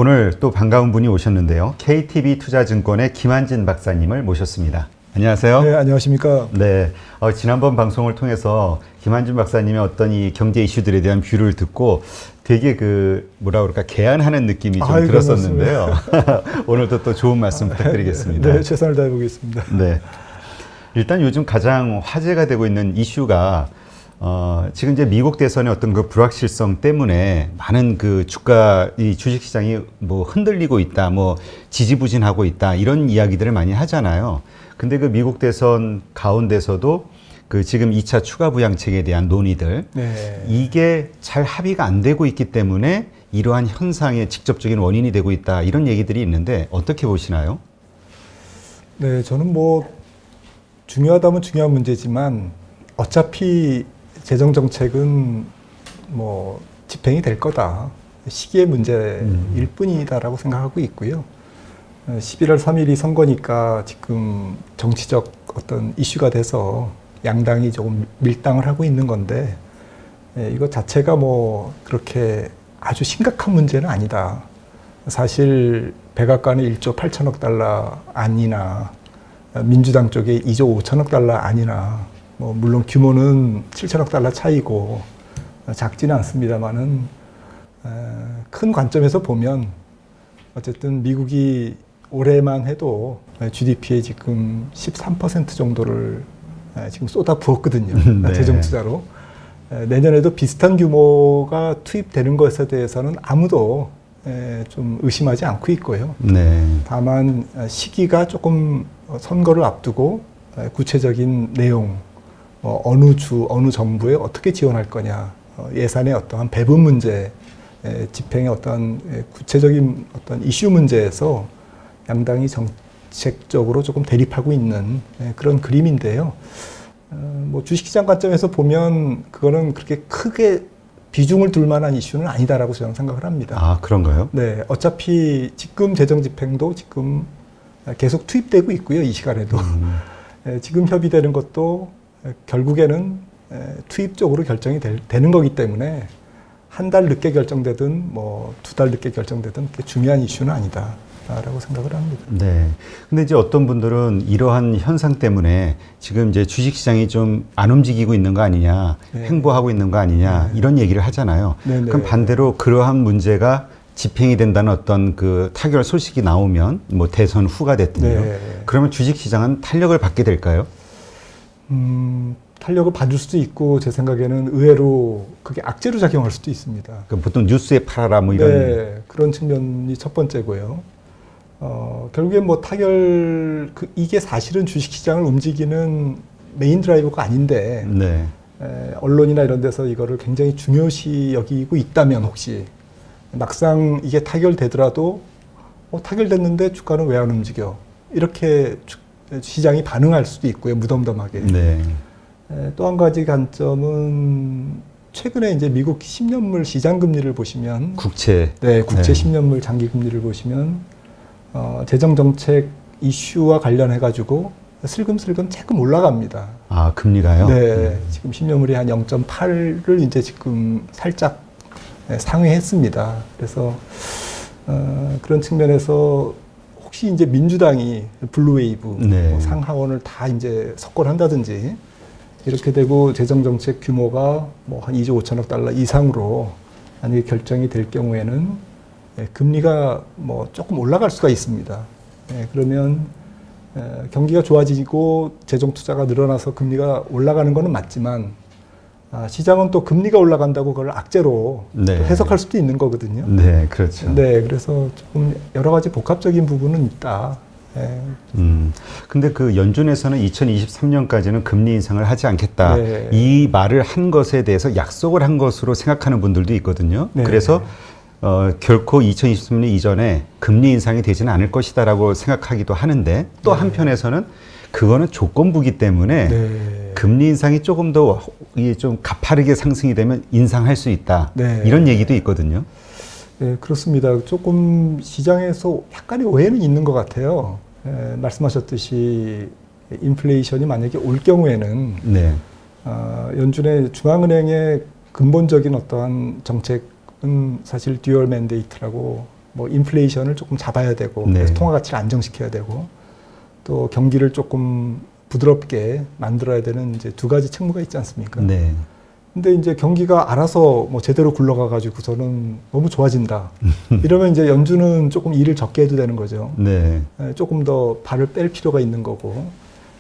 오늘 또 반가운 분이 오셨는데요. KTB투자증권의 김한진 박사님을 모셨습니다. 안녕하세요. 네, 안녕하십니까. 네, 지난번 방송을 통해서 김한진 박사님의 어떤 이 경제 이슈들에 대한 뷰를 듣고 되게 뭐라 그럴까, 개안하는 느낌이 좀 들었었는데요. 오늘도 또 좋은 말씀 부탁드리겠습니다. 네, 최선을 다해보겠습니다. 네. 일단 요즘 가장 화제가 되고 있는 이슈가 지금 이제 미국 대선의 어떤 그 불확실성 때문에 많은 그 이 주식시장이 뭐 흔들리고 있다, 뭐 지지부진하고 있다, 이런 이야기들을 많이 하잖아요. 근데 그 미국 대선 가운데서도 그 지금 2차 추가 부양책에 대한 논의들, 네. 이게 잘 합의가 안 되고 있기 때문에 이러한 현상의 직접적인 원인이 되고 있다, 이런 얘기들이 있는데 어떻게 보시나요? 네, 저는 뭐 중요하다면 중요한 문제지만 어차피 재정정책은 뭐 집행이 될 거다. 시기의 문제일 뿐이다라고 생각하고 있고요. 11월 3일이 선거니까 지금 정치적 어떤 이슈가 돼서 양당이 조금 밀당을 하고 있는 건데, 이거 자체가 뭐 그렇게 아주 심각한 문제는 아니다. 사실 백악관의 1조 8천억 달러 안이나 민주당 쪽에 2조 5천억 달러 안이나, 뭐 물론 규모는 7천억 달러 차이고 작지는 않습니다만은 큰 관점에서 보면 어쨌든 미국이 올해만 해도 GDP의 지금 13% 정도를 지금 쏟아 부었거든요. 네. 재정 투자로. 내년에도 비슷한 규모가 투입되는 것에 대해서는 아무도 좀 의심하지 않고 있고요. 네. 다만 시기가 조금 선거를 앞두고 구체적인 내용, 어느 주, 어느 정부에 어떻게 지원할 거냐, 예산의 어떠한 배분 문제, 집행의 어떤 구체적인 어떤 이슈 문제에서 양당이 정책적으로 조금 대립하고 있는 그런 그림인데요. 뭐 주식시장 관점에서 보면 그거는 그렇게 크게 비중을 둘 만한 이슈는 아니다라고 저는 생각을 합니다. 아, 그런가요? 네, 어차피 지금 재정 집행도 지금 계속 투입되고 있고요, 이 시간에도. 지금 협의되는 것도 결국에는 투입적으로 결정이 되는 거기 때문에 한 달 늦게 결정되든 뭐 2달 늦게 결정되든 그게 중요한 이슈는 아니다라고 생각을 합니다. 네. 근데 이제 어떤 분들은 이러한 현상 때문에 지금 이제 주식시장이 좀 안 움직이고 있는 거 아니냐, 네. 횡보하고 있는 거 아니냐, 이런 얘기를 하잖아요. 네, 그럼 네. 반대로 그러한 문제가 집행이 된다는 어떤 그 타결 소식이 나오면 뭐 대선 후가 됐든요. 네. 그러면 주식시장은 탄력을 받게 될까요? 탄력을 받을 수도 있고, 제 생각에는 의외로 그게 악재로 작용할 수도 있습니다. 보통 뉴스에 팔아라 뭐 이런. 네, 그런 측면이 첫 번째고요. 결국엔 뭐 이게 사실은 주식시장을 움직이는 메인 드라이버가 아닌데, 네. 언론이나 이런 데서 이거를 굉장히 중요시 여기고 있다면, 혹시 막상 이게 타결되더라도 타결됐는데 주가는 왜 안 움직여? 이렇게 시장이 반응할 수도 있고요, 무덤덤하게. 네. 또 한 가지 관점은 최근에 이제 미국 10년물 시장 금리를 보시면, 국채 네. 10년물 장기 금리를 보시면 재정 정책 이슈와 관련해 가지고 슬금슬금 조금 올라갑니다. 아, 금리가요? 네, 지금 10년물이 한 0.8을 이제 지금 살짝 상회했습니다. 그래서 그런 측면에서 혹시 이제 민주당이 블루웨이브, 네. 뭐 상하원을 다 이제 석권한다든지 이렇게 되고 재정 정책 규모가 뭐 한 2조 5천억 달러 이상으로 만약에 결정이 될 경우에는 금리가 뭐 조금 올라갈 수가 있습니다. 그러면 경기가 좋아지고 재정 투자가 늘어나서 금리가 올라가는 것은 맞지만, 시장은 또 금리가 올라간다고 그걸 악재로 네. 또 해석할 수도 있는 거거든요. 네, 그렇죠. 네, 그래서 조금 여러 가지 복합적인 부분은 있다. 근데 그 연준에서는 2023년까지는 금리 인상을 하지 않겠다. 네. 이 말을 한 것에 대해서 약속을 한 것으로 생각하는 분들도 있거든요. 네. 그래서 결코 2023년 이전에 금리 인상이 되지는 않을 것이다라고 생각하기도 하는데, 또 네. 한편에서는 그거는 조건부기 때문에 네. 금리 인상이 조금 더 좀 가파르게 상승이 되면 인상할 수 있다. 네. 이런 얘기도 있거든요. 네, 그렇습니다. 조금 시장에서 약간의 오해는 있는 것 같아요. 말씀하셨듯이 인플레이션이 만약에 올 경우에는 네. 연준의 중앙은행의 근본적인 어떠한 정책은 사실 듀얼 맨데이트라고 뭐 인플레이션을 조금 잡아야 되고 네. 그래서 통화 가치를 안정시켜야 되고 또 경기를 조금 부드럽게 만들어야 되는 이제 두 가지 책무가 있지 않습니까? 네. 근데 이제 경기가 알아서 뭐 제대로 굴러가 가지고서는 너무 좋아진다. 이러면 이제 연준은 조금 일을 적게 해도 되는 거죠. 네. 조금 더 발을 뺄 필요가 있는 거고.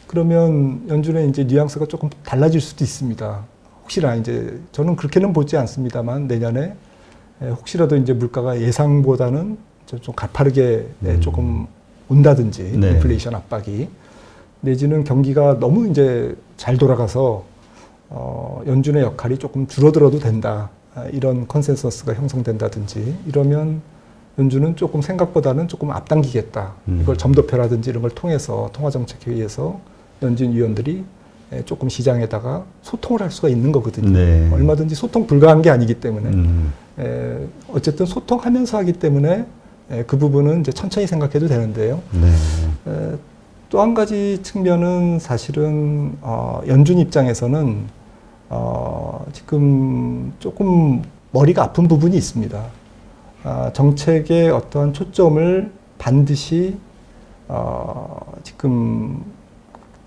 그러면 연준의 이제 뉘앙스가 조금 달라질 수도 있습니다. 혹시나 이제 저는 그렇게는 보지 않습니다만 내년에 혹시라도 이제 물가가 예상보다는 좀 가파르게 조금 온다든지 네. 인플레이션 압박이 내지는 경기가 너무 이제 잘 돌아가서 연준의 역할이 조금 줄어들어도 된다. 이런 컨센서스가 형성된다든지 이러면 연준은 조금 생각보다는 조금 앞당기겠다. 이걸 점도표라든지 이런 걸 통해서 통화정책회의에서 연준 위원들이 조금 시장에다가 소통을 할 수가 있는 거거든요. 네. 얼마든지 소통 불가한 게 아니기 때문에 어쨌든 소통하면서 하기 때문에 그 부분은 이제 천천히 생각해도 되는데요. 네. 또 한 가지 측면은 사실은 연준 입장에서는 지금 조금 머리가 아픈 부분이 있습니다. 정책의 어떠한 초점을 반드시 지금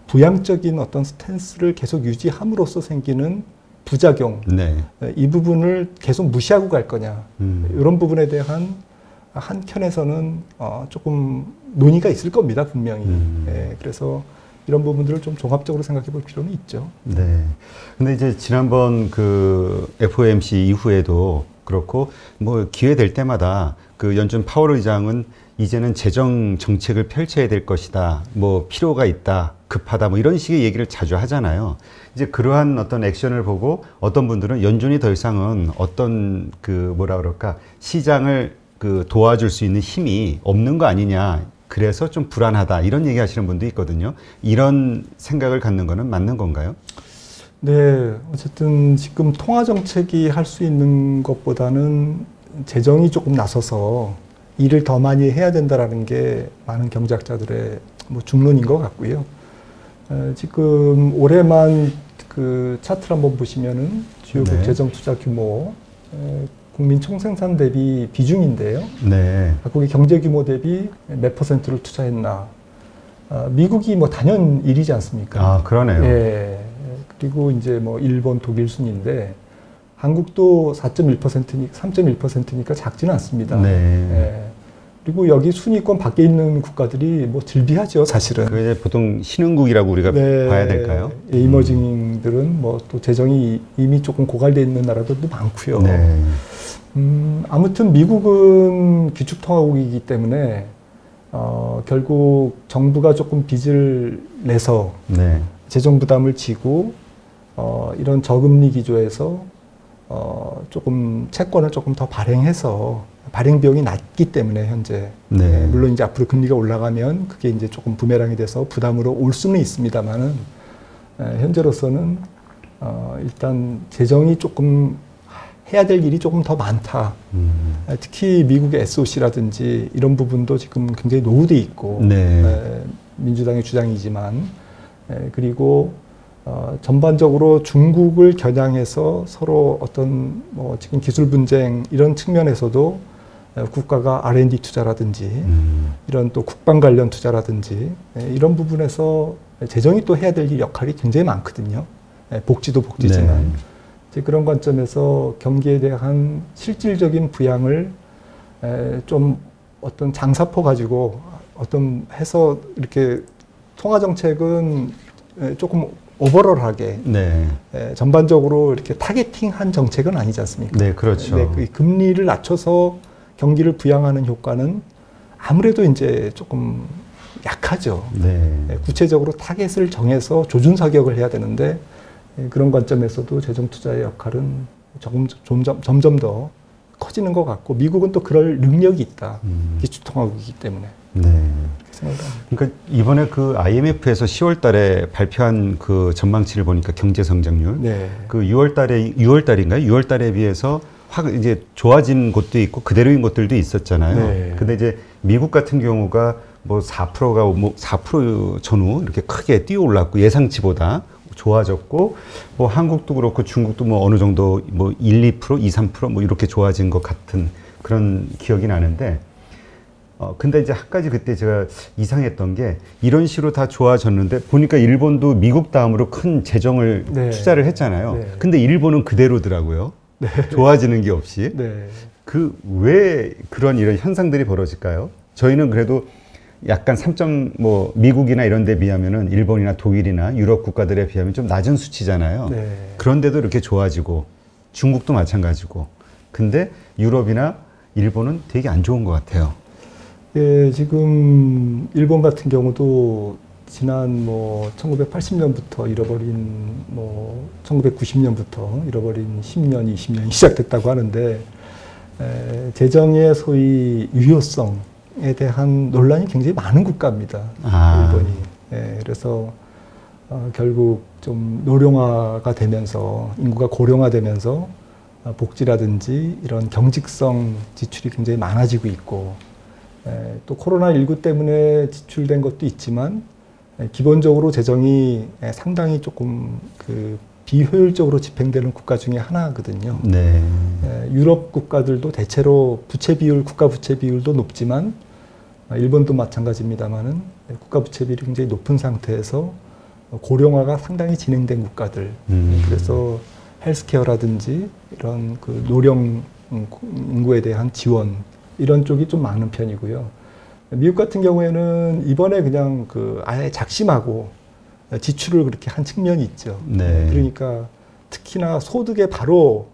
부양적인 어떤 스탠스를 계속 유지함으로써 생기는 부작용, 네. 이 부분을 계속 무시하고 갈 거냐, 이런 부분에 대한 한켠에서는 조금 논의가 있을 겁니다, 분명히. 그래서 이런 부분들을 좀 종합적으로 생각해 볼 필요는 있죠. 네. 근데 이제 지난번 그 FOMC 이후에도 그렇고 뭐 기회 될 때마다 그 연준 파월 의장은 이제는 재정 정책을 펼쳐야 될 것이다. 뭐 필요가 있다. 급하다. 뭐 이런 식의 얘기를 자주 하잖아요. 이제 그러한 어떤 액션을 보고 어떤 분들은 연준이 더 이상은 어떤 그 뭐라 그럴까 시장을 그 도와줄 수 있는 힘이 없는 거 아니냐. 그래서 좀 불안하다. 이런 얘기 하시는 분도 있거든요. 이런 생각을 갖는 거는 맞는 건가요? 네. 어쨌든 지금 통화정책이 할 수 있는 것보다는 재정이 조금 나서서 일을 더 많이 해야 된다라는 게 많은 경제학자들의 뭐 중론인 것 같고요. 지금 올해만 그 차트를 한번 보시면은 주요 네. 재정 투자 규모, 국민 총생산 대비 비중인데요. 네. 각국의 경제 규모 대비 몇 퍼센트를 투자했나. 미국이 뭐 단연 1위지 않습니까? 아, 그러네요. 예. 그리고 이제 뭐 일본, 독일 순인데 한국도 3.1%니까 작지는 않습니다. 네. 예. 그리고 여기 순위권 밖에 있는 국가들이 뭐 즐비하죠, 사실은. 그게 이제 보통 신흥국이라고 우리가 네. 봐야 될까요? 예, 이머징들은 뭐 또 재정이 이미 조금 고갈되어 있는 나라들도 많고요. 네. 아무튼 미국은 기축통화국이기 때문에 결국 정부가 조금 빚을 내서 네. 재정 부담을 지고 이런 저금리 기조에서 조금 채권을 조금 더 발행해서 발행 비용이 낮기 때문에 현재 네. 물론 이제 앞으로 금리가 올라가면 그게 이제 조금 부메랑이 돼서 부담으로 올 수는 있습니다만은 현재로서는 일단 재정이 조금 해야 될 일이 조금 더 많다. 특히 미국의 SOC라든지 이런 부분도 지금 굉장히 노후돼 있고 네. 민주당의 주장이지만 그리고 전반적으로 중국을 겨냥해서 서로 어떤 뭐 지금 기술 분쟁 이런 측면에서도 국가가 R&D 투자라든지 이런 또 국방 관련 투자라든지 이런 부분에서 재정이 또 해야 될 역할이 굉장히 많거든요. 복지도 복지지만 네. 이제 그런 관점에서 경기에 대한 실질적인 부양을 좀 어떤 장사포 가지고 어떤 해서 이렇게 통화 정책은 조금 오버럴하게 네. 전반적으로 이렇게 타겟팅한 정책은 아니지 않습니까? 네, 그렇죠. 네, 그 금리를 낮춰서 경기를 부양하는 효과는 아무래도 이제 조금 약하죠. 네. 구체적으로 타겟을 정해서 조준 사격을 해야 되는데 그런 관점에서도 재정 투자의 역할은 점점 더 커지는 것 같고 미국은 또 그럴 능력이 있다. 기축통화국이기 때문에. 네. 생각합니다. 그러니까 이번에 그 IMF에서 10월 달에 발표한 그 전망치를 보니까 경제 성장률 네. 그 6월 달인가요? 6월 달에 비해서 확 이제 좋아진 곳도 있고 그대로인 곳들도 있었잖아요. 네. 근데 이제 미국 같은 경우가 뭐 4%가 뭐 4% 전후 이렇게 크게 뛰어 올랐고 예상치보다 좋아졌고 뭐 한국도 그렇고 중국도 뭐 어느 정도 뭐 1, 2%, 2, 3%뭐 이렇게 좋아진 것 같은 그런 기억이 나는데 근데 이제 한 가지 그때 제가 이상했던 게 이런 식으로 다 좋아졌는데 보니까 일본도 미국 다음으로 큰 재정을 네. 투자를 했잖아요. 네. 근데 일본은 그대로더라고요. 네. 좋아지는 게 없이. 네. 왜 그런 이런 현상들이 벌어질까요? 저희는 그래도 약간 미국이나 이런 데 비하면은 일본이나 독일이나 유럽 국가들에 비하면 좀 낮은 수치잖아요. 네. 그런데도 이렇게 좋아지고 중국도 마찬가지고. 근데 유럽이나 일본은 되게 안 좋은 것 같아요. 예, 지금 일본 같은 경우도 지난 1980년부터 잃어버린 1990년부터 잃어버린 10년, 20년이 시작됐다고 하는데 재정의 소위 유효성에 대한 논란이 굉장히 많은 국가입니다. 일본이. 예, 그래서 결국 좀 노령화가 되면서 인구가 고령화되면서 복지라든지 이런 경직성 지출이 굉장히 많아지고 있고 또 코로나19 때문에 지출된 것도 있지만 기본적으로 재정이 상당히 조금 비효율적으로 집행되는 국가 중에 하나거든요. 네. 유럽 국가들도 대체로 부채 비율, 국가 부채 비율도 높지만 일본도 마찬가지입니다만은 국가 부채 비율이 굉장히 높은 상태에서 고령화가 상당히 진행된 국가들. 그래서 헬스케어라든지 이런 노령 인구에 대한 지원 이런 쪽이 좀 많은 편이고요. 미국 같은 경우에는 이번에 그냥 아예 작심하고 지출을 그렇게 한 측면이 있죠. 네. 그러니까 특히나 소득에 바로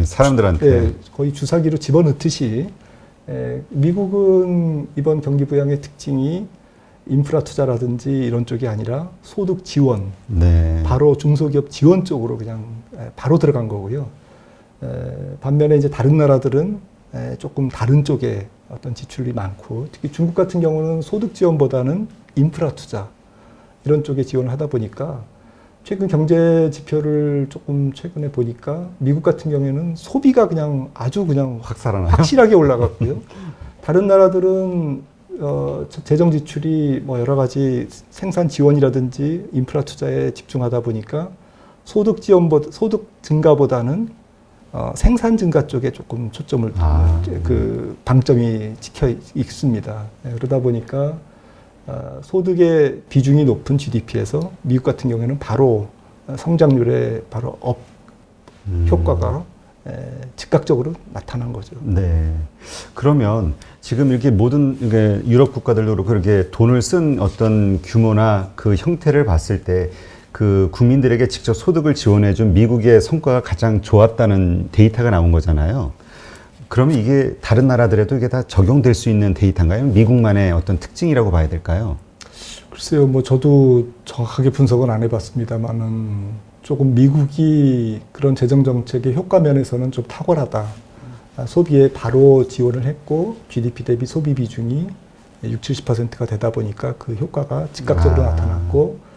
사람들한테 거의 주사기로 집어넣듯이 미국은 이번 경기 부양의 특징이 인프라 투자라든지 이런 쪽이 아니라 소득 지원, 네. 바로 중소기업 지원 쪽으로 그냥 바로 들어간 거고요. 반면에 이제 다른 나라들은 조금 다른 쪽에 어떤 지출이 많고, 특히 중국 같은 경우는 소득 지원보다는 인프라 투자 이런 쪽에 지원을 하다 보니까 최근 경제 지표를 조금 최근에 보니까 미국 같은 경우에는 소비가 그냥 아주 그냥 확 살아나요? 확실하게 올라갔고요. 다른 나라들은 재정 지출이 여러 가지 생산 지원이라든지 인프라 투자에 집중하다 보니까 소득 증가보다는 생산 증가 쪽에 조금 초점을 방점이 찍혀 있습니다. 그러다 보니까 소득의 비중이 높은 GDP에서 미국 같은 경우에는 바로 성장률에 바로 업 효과가 즉각적으로 나타난 거죠. 네. 그러면 지금 이렇게 모든 유럽 국가들도 그렇고 이렇게 돈을 쓴 어떤 규모나 그 형태를 봤을 때 그 국민들에게 직접 소득을 지원해준 미국의 성과가 가장 좋았다는 데이터가 나온 거잖아요. 그러면 이게 다른 나라들에도 이게 다 적용될 수 있는 데이터인가요? 미국만의 어떤 특징이라고 봐야 될까요? 글쎄요, 저도 정확하게 분석은 안 해봤습니다만은 조금 미국이 그런 재정 정책의 효과 면에서는 좀 탁월하다. 소비에 바로 지원을 했고 GDP 대비 소비 비중이 60~70%가 되다 보니까 그 효과가 즉각적으로 나타났고,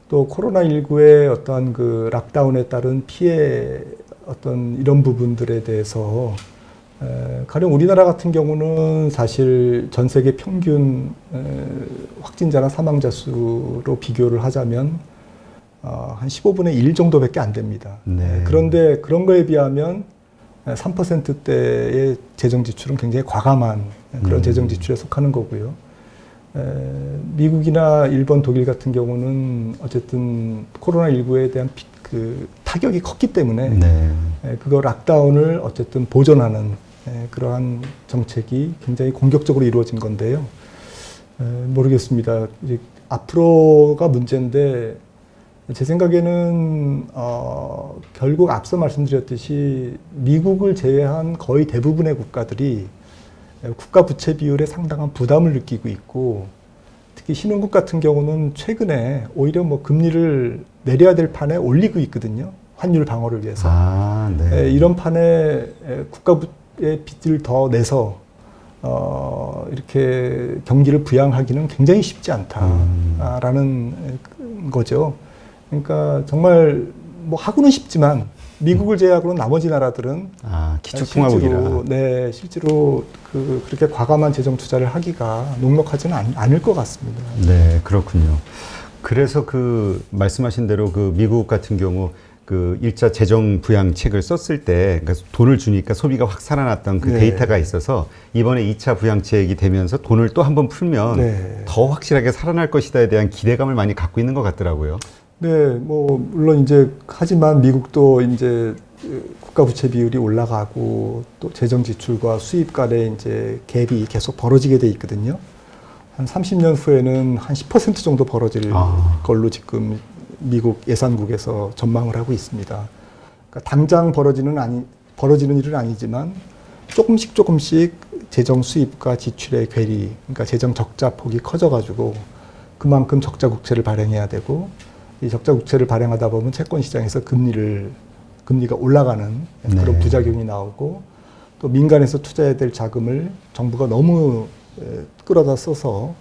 또 코로나19의 어떤 락다운에 따른 피해 어떤 이런 부분들에 대해서 가령 우리나라 같은 경우는 사실 전 세계 평균 확진자나 사망자 수로 비교를 하자면 한 15분의 1 정도밖에 안 됩니다. 네. 그런데 그런 거에 비하면 3%대의 재정 지출은 굉장히 과감한 그런 재정 지출에 속하는 거고요. 미국이나 일본, 독일 같은 경우는 어쨌든 코로나19에 대한 타격이 컸기 때문에 네. 그거 락다운을 어쨌든 보존하는 그러한 정책이 굉장히 공격적으로 이루어진 건데요. 모르겠습니다. 이제 앞으로가 문제인데 제 생각에는 결국 앞서 말씀드렸듯이 미국을 제외한 거의 대부분의 국가들이 국가 부채 비율에 상당한 부담을 느끼고 있고, 특히 신흥국 같은 경우는 최근에 오히려 금리를 내려야 될 판에 올리고 있거든요. 환율 방어를 위해서. 네. 이런 판에 국가의 빚을 더 내서 이렇게 경기를 부양하기는 굉장히 쉽지 않다라는 거죠. 그러니까 정말 하고는 싶지만 미국을 제외하고는 나머지 나라들은 기축통화국이라 실제로 그렇게 과감한 재정 투자를 하기가 녹록하지는 않을 것 같습니다. 네, 그렇군요. 그래서 말씀하신 대로 미국 같은 경우 그 1차 재정 부양책을 썼을 때 그러니까 돈을 주니까 소비가 확 살아났던 그 네. 데이터가 있어서 이번에 2차 부양책이 되면서 돈을 또 한 번 풀면 네. 더 확실하게 살아날 것이다에 대한 기대감을 많이 갖고 있는 것 같더라고요. 네, 뭐 물론 이제 하지만 미국도 이제 국가 부채 비율이 올라가고 또 재정 지출과 수입 간의 이제 갭이 계속 벌어지게 돼 있거든요. 한 30년 후에는 한 10% 정도 벌어질 걸로 지금 미국 예산국에서 전망을 하고 있습니다. 그러니까 당장 벌어지는 일은 아니지만 조금씩 재정 수입과 지출의 괴리, 그러니까 재정 적자 폭이 커져가지고 그만큼 적자 국채를 발행해야 되고 이 적자 국채를 발행하다 보면 채권 시장에서 금리가 올라가는 그런 네. 부작용이 나오고 또 민간에서 투자해야 될 자금을 정부가 너무 끌어다 써서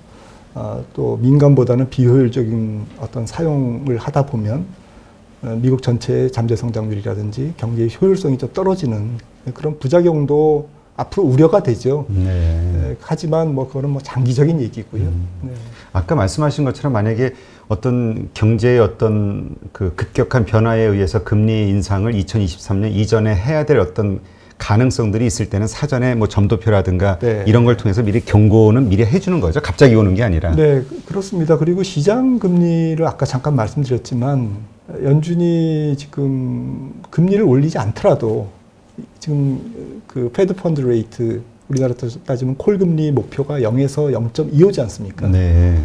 또 민간보다는 비효율적인 어떤 사용을 하다 보면 미국 전체의 잠재 성장률이라든지 경제의 효율성이 좀 떨어지는 그런 부작용도 앞으로 우려가 되죠. 네. 하지만 뭐 그거는 뭐 장기적인 얘기고요. 네. 아까 말씀하신 것처럼 만약에 어떤 경제의 어떤 그 급격한 변화에 의해서 금리 인상을 2023년 이전에 해야 될 어떤 가능성들이 있을 때는 사전에 뭐 점도표라든가 네. 이런 걸 통해서 미리 경고는 미리 해주는 거죠. 갑자기 오는 게 아니라. 네, 그렇습니다. 그리고 시장 금리를 아까 잠깐 말씀드렸지만 연준이 지금 금리를 올리지 않더라도 지금 그 페드 펀드 레이트 우리나라 따지면 콜 금리 목표가 0에서 0.25지 않습니까? 네.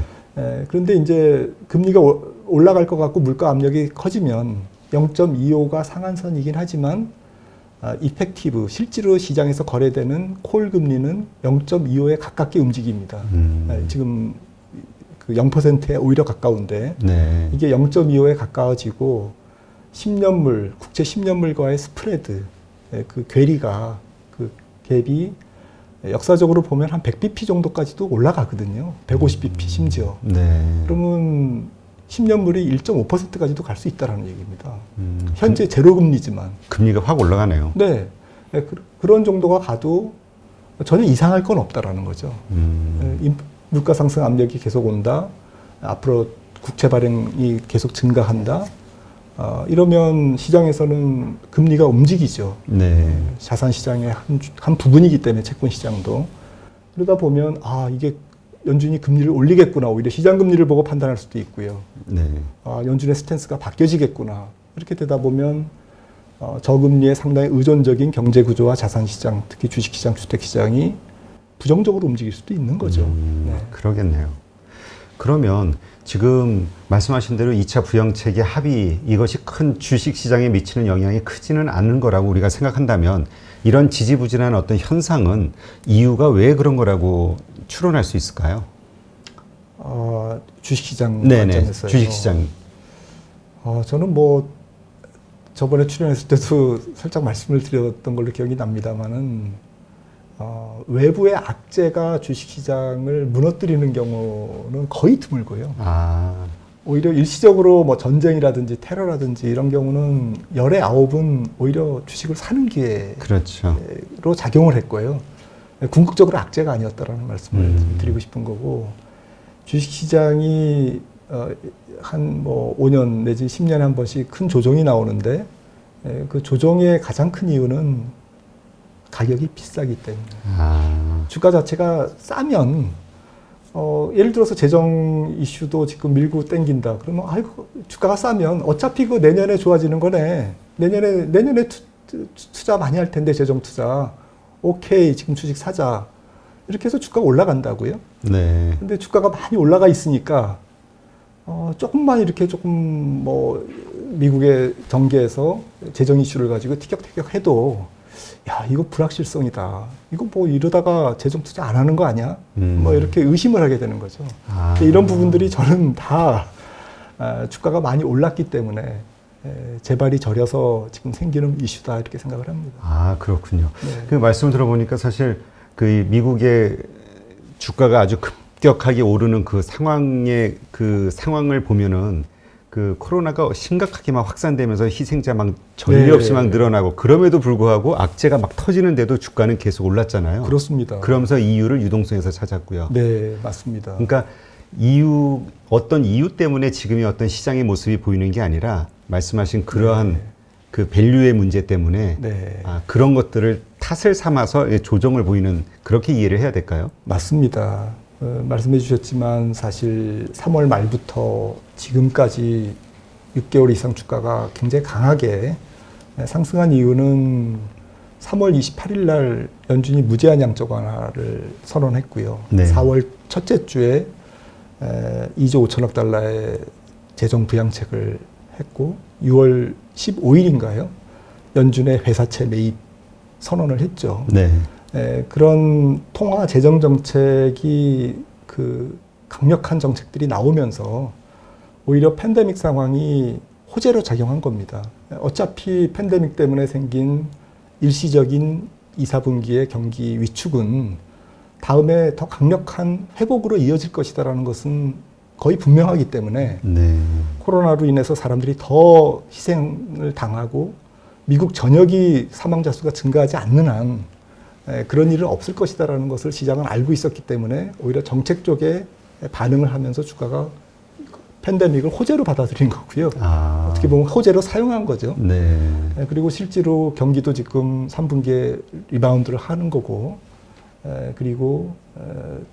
그런데 이제 금리가 올라갈 것 같고 물가 압력이 커지면 0.25가 상한선이긴 하지만 이펙티브 실제로 시장에서 거래되는 콜 금리는 0.25에 가깝게 움직입니다. 지금 그 0%에 오히려 가까운데 네. 이게 0.25에 가까워지고 10년물 국채 10년물과의 스프레드 그 괴리가 그 갭이 역사적으로 보면 한 100bp 정도까지도 올라가거든요. 150bp 심지어. 네. 그러면 10년물이 1.5%까지도 갈 수 있다는 얘기입니다. 현재 제로 금리지만. 금리가 확 올라가네요. 네. 그런 정도가 가도 전혀 이상할 건 없다라는 거죠. 물가 상승 압력이 계속 온다. 앞으로 국채 발행이 계속 증가한다. 이러면 시장에서는 금리가 움직이죠. 네. 자산 시장의 한 부분이기 때문에 채권 시장도. 그러다 보면 이게 연준이 금리를 올리겠구나. 오히려 시장 금리를 보고 판단할 수도 있고요. 네. 연준의 스탠스가 바뀌어지겠구나. 이렇게 되다 보면 저금리에 상당히 의존적인 경제 구조와 자산 시장, 특히 주식 시장, 주택 시장이 부정적으로 움직일 수도 있는 거죠. 네. 그러겠네요. 그러면 지금 말씀하신 대로 2차 부양책의 합의 이것이 큰 주식 시장에 미치는 영향이 크지는 않는 거라고 우리가 생각한다면 이런 지지부진한 어떤 현상은 이유가 왜 그런 거라고 추론할 수 있을까요? 주식 시장 네네. 관점에서요. 주식 시장. 저는 뭐 저번에 출연했을 때도 살짝 말씀을 드렸던 걸로 기억이 납니다만은 외부의 악재가 주식시장을 무너뜨리는 경우는 거의 드물고요. 오히려 일시적으로 뭐 전쟁이라든지 테러라든지 이런 경우는 열의 9은 오히려 주식을 사는 기회로 그렇죠. 작용을 했고요. 궁극적으로 악재가 아니었다라는 말씀을 드리고 싶은 거고 주식시장이 한 뭐 5년 내지 10년에 한 번씩 큰 조정이 나오는데 그 조정의 가장 큰 이유는 가격이 비싸기 때문에 주가 자체가 싸면 예를 들어서 재정 이슈도 지금 밀고 땡긴다 그러면 아이고 주가가 싸면 어차피 그 내년에 좋아지는 거네 내년에 투자 많이 할 텐데 재정 투자 오케이 지금 주식 사자 이렇게 해서 주가가 올라간다고요. 네. 근데 주가가 많이 올라가 있으니까 조금만 이렇게 조금 뭐 미국의 정계에서 재정 이슈를 가지고 티격태격 해도 야 이거 불확실성이다. 이거 뭐 이러다가 재정 투자 안 하는 거 아니야? 뭐 이렇게 의심을 하게 되는 거죠. 이런 부분들이 저는 다 주가가 많이 올랐기 때문에 재발이 저려서 지금 생기는 이슈다 이렇게 생각을 합니다. 그렇군요. 네. 그 말씀을 들어보니까 사실 그 미국의 주가가 아주 급격하게 오르는 그 상황을 보면은 그 코로나가 심각하게 막 확산되면서 희생자 막 전례 없이 막 늘어나고 그럼에도 불구하고 악재가 막 터지는데도 주가는 계속 올랐잖아요. 그렇습니다. 그러면서 이유를 유동성에서 찾았고요. 네, 맞습니다. 그러니까 어떤 이유 때문에 지금의 어떤 시장의 모습이 보이는 게 아니라 말씀하신 그러한 그 밸류의 문제 때문에 네. 그런 것들을 탓을 삼아서 조정을 보이는 그렇게 이해를 해야 될까요? 맞습니다. 말씀해 주셨지만 사실 3월 말부터 지금까지 6개월 이상 주가가 굉장히 강하게 상승한 이유는 3월 28일 날 연준이 무제한 양적 완화를 선언했고요. 네. 4월 첫째 주에 2조 5천억 달러의 재정 부양책을 했고 6월 15일인가요? 연준의 회사채 매입 선언을 했죠. 네. 그런 통화 재정 정책이 그 강력한 정책들이 나오면서 오히려 팬데믹 상황이 호재로 작용한 겁니다. 어차피 팬데믹 때문에 생긴 일시적인 2, 4분기의 경기 위축은 다음에 더 강력한 회복으로 이어질 것이다라는 것은 거의 분명하기 때문에 네. 코로나로 인해서 사람들이 더 희생을 당하고 미국 전역이 사망자 수가 증가하지 않는 한 그런 일은 없을 것이다라는 것을 시장은 알고 있었기 때문에 오히려 정책 쪽에 반응을 하면서 주가가 팬데믹을 호재로 받아들인 거고요. 어떻게 보면 호재로 사용한 거죠. 네. 그리고 실제로 경기도 지금 3분기에 리바운드를 하는 거고, 그리고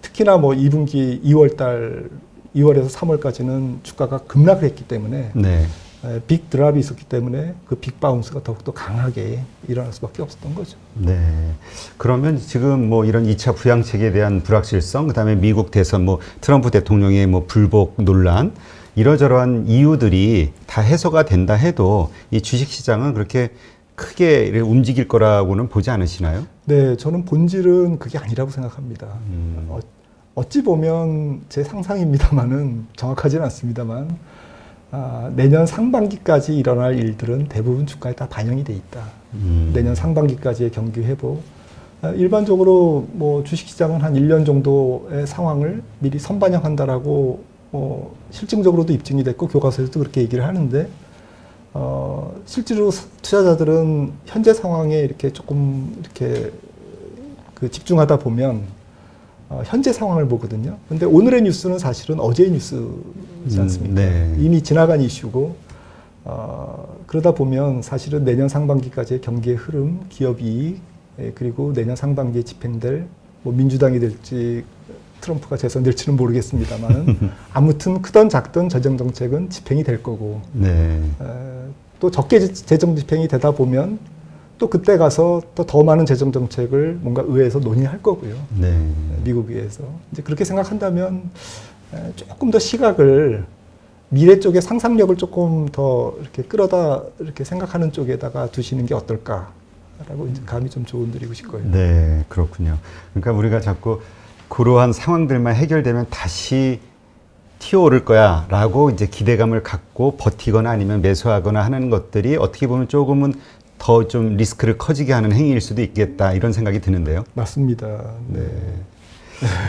특히나 뭐 2분기 2월에서 3월까지는 주가가 급락을 했기 때문에 네. 빅 드랍이 있었기 때문에 그 빅 바운스가 더욱더 강하게 일어날 수밖에 없었던 거죠. 네. 그러면 지금 뭐 이런 2차 부양책에 대한 불확실성, 그다음에 미국 대선, 뭐 트럼프 대통령의 뭐 불복 논란, 이러저러한 이유들이 다 해소가 된다 해도 이 주식시장은 그렇게 크게 움직일 거라고는 보지 않으시나요? 네, 저는 본질은 그게 아니라고 생각합니다. 어찌 보면 제 상상입니다만은 정확하지는 않습니다만 내년 상반기까지 일어날 일들은 대부분 주가에 다 반영이 돼 있다. 내년 상반기까지의 경기 회복. 일반적으로 뭐 주식시장은 한 1년 정도의 상황을 미리 선반영한다라고 실증적으로도 입증이 됐고 교과서에서도 그렇게 얘기를 하는데 실제로 투자자들은 현재 상황에 이렇게 조금 이렇게 그 집중하다 보면 현재 상황을 보거든요. 근데 오늘의 뉴스는 사실은 어제의 뉴스지 않습니까? 네. 이미 지나간 이슈고 그러다 보면 사실은 내년 상반기까지의 경기의 흐름, 기업 이익, 그리고 내년 상반기에 집행될 뭐 민주당이 될지 트럼프가 재선될지는 모르겠습니다만 아무튼 크던 작던 재정 정책은 집행이 될 거고 네. 또 적게 재정 집행이 되다 보면 또 그때 가서 또 더 많은 재정 정책을 뭔가 의회에서 논의할 거고요. 네. 미국 의회에서 이제 그렇게 생각한다면 조금 더 시각을 미래 쪽에 상상력을 조금 더 이렇게 끌어다 이렇게 생각하는 쪽에다가 두시는 게 어떨까라고 이제 감히 좀 조언드리고 싶고요. 네, 그렇군요. 그러니까 우리가 자꾸 그러한 상황들만 해결되면 다시 튀어오를 거야 라고 이제 기대감을 갖고 버티거나 아니면 매수하거나 하는 것들이 어떻게 보면 조금은 더 좀 리스크를 커지게 하는 행위일 수도 있겠다 이런 생각이 드는데요. 맞습니다. 네.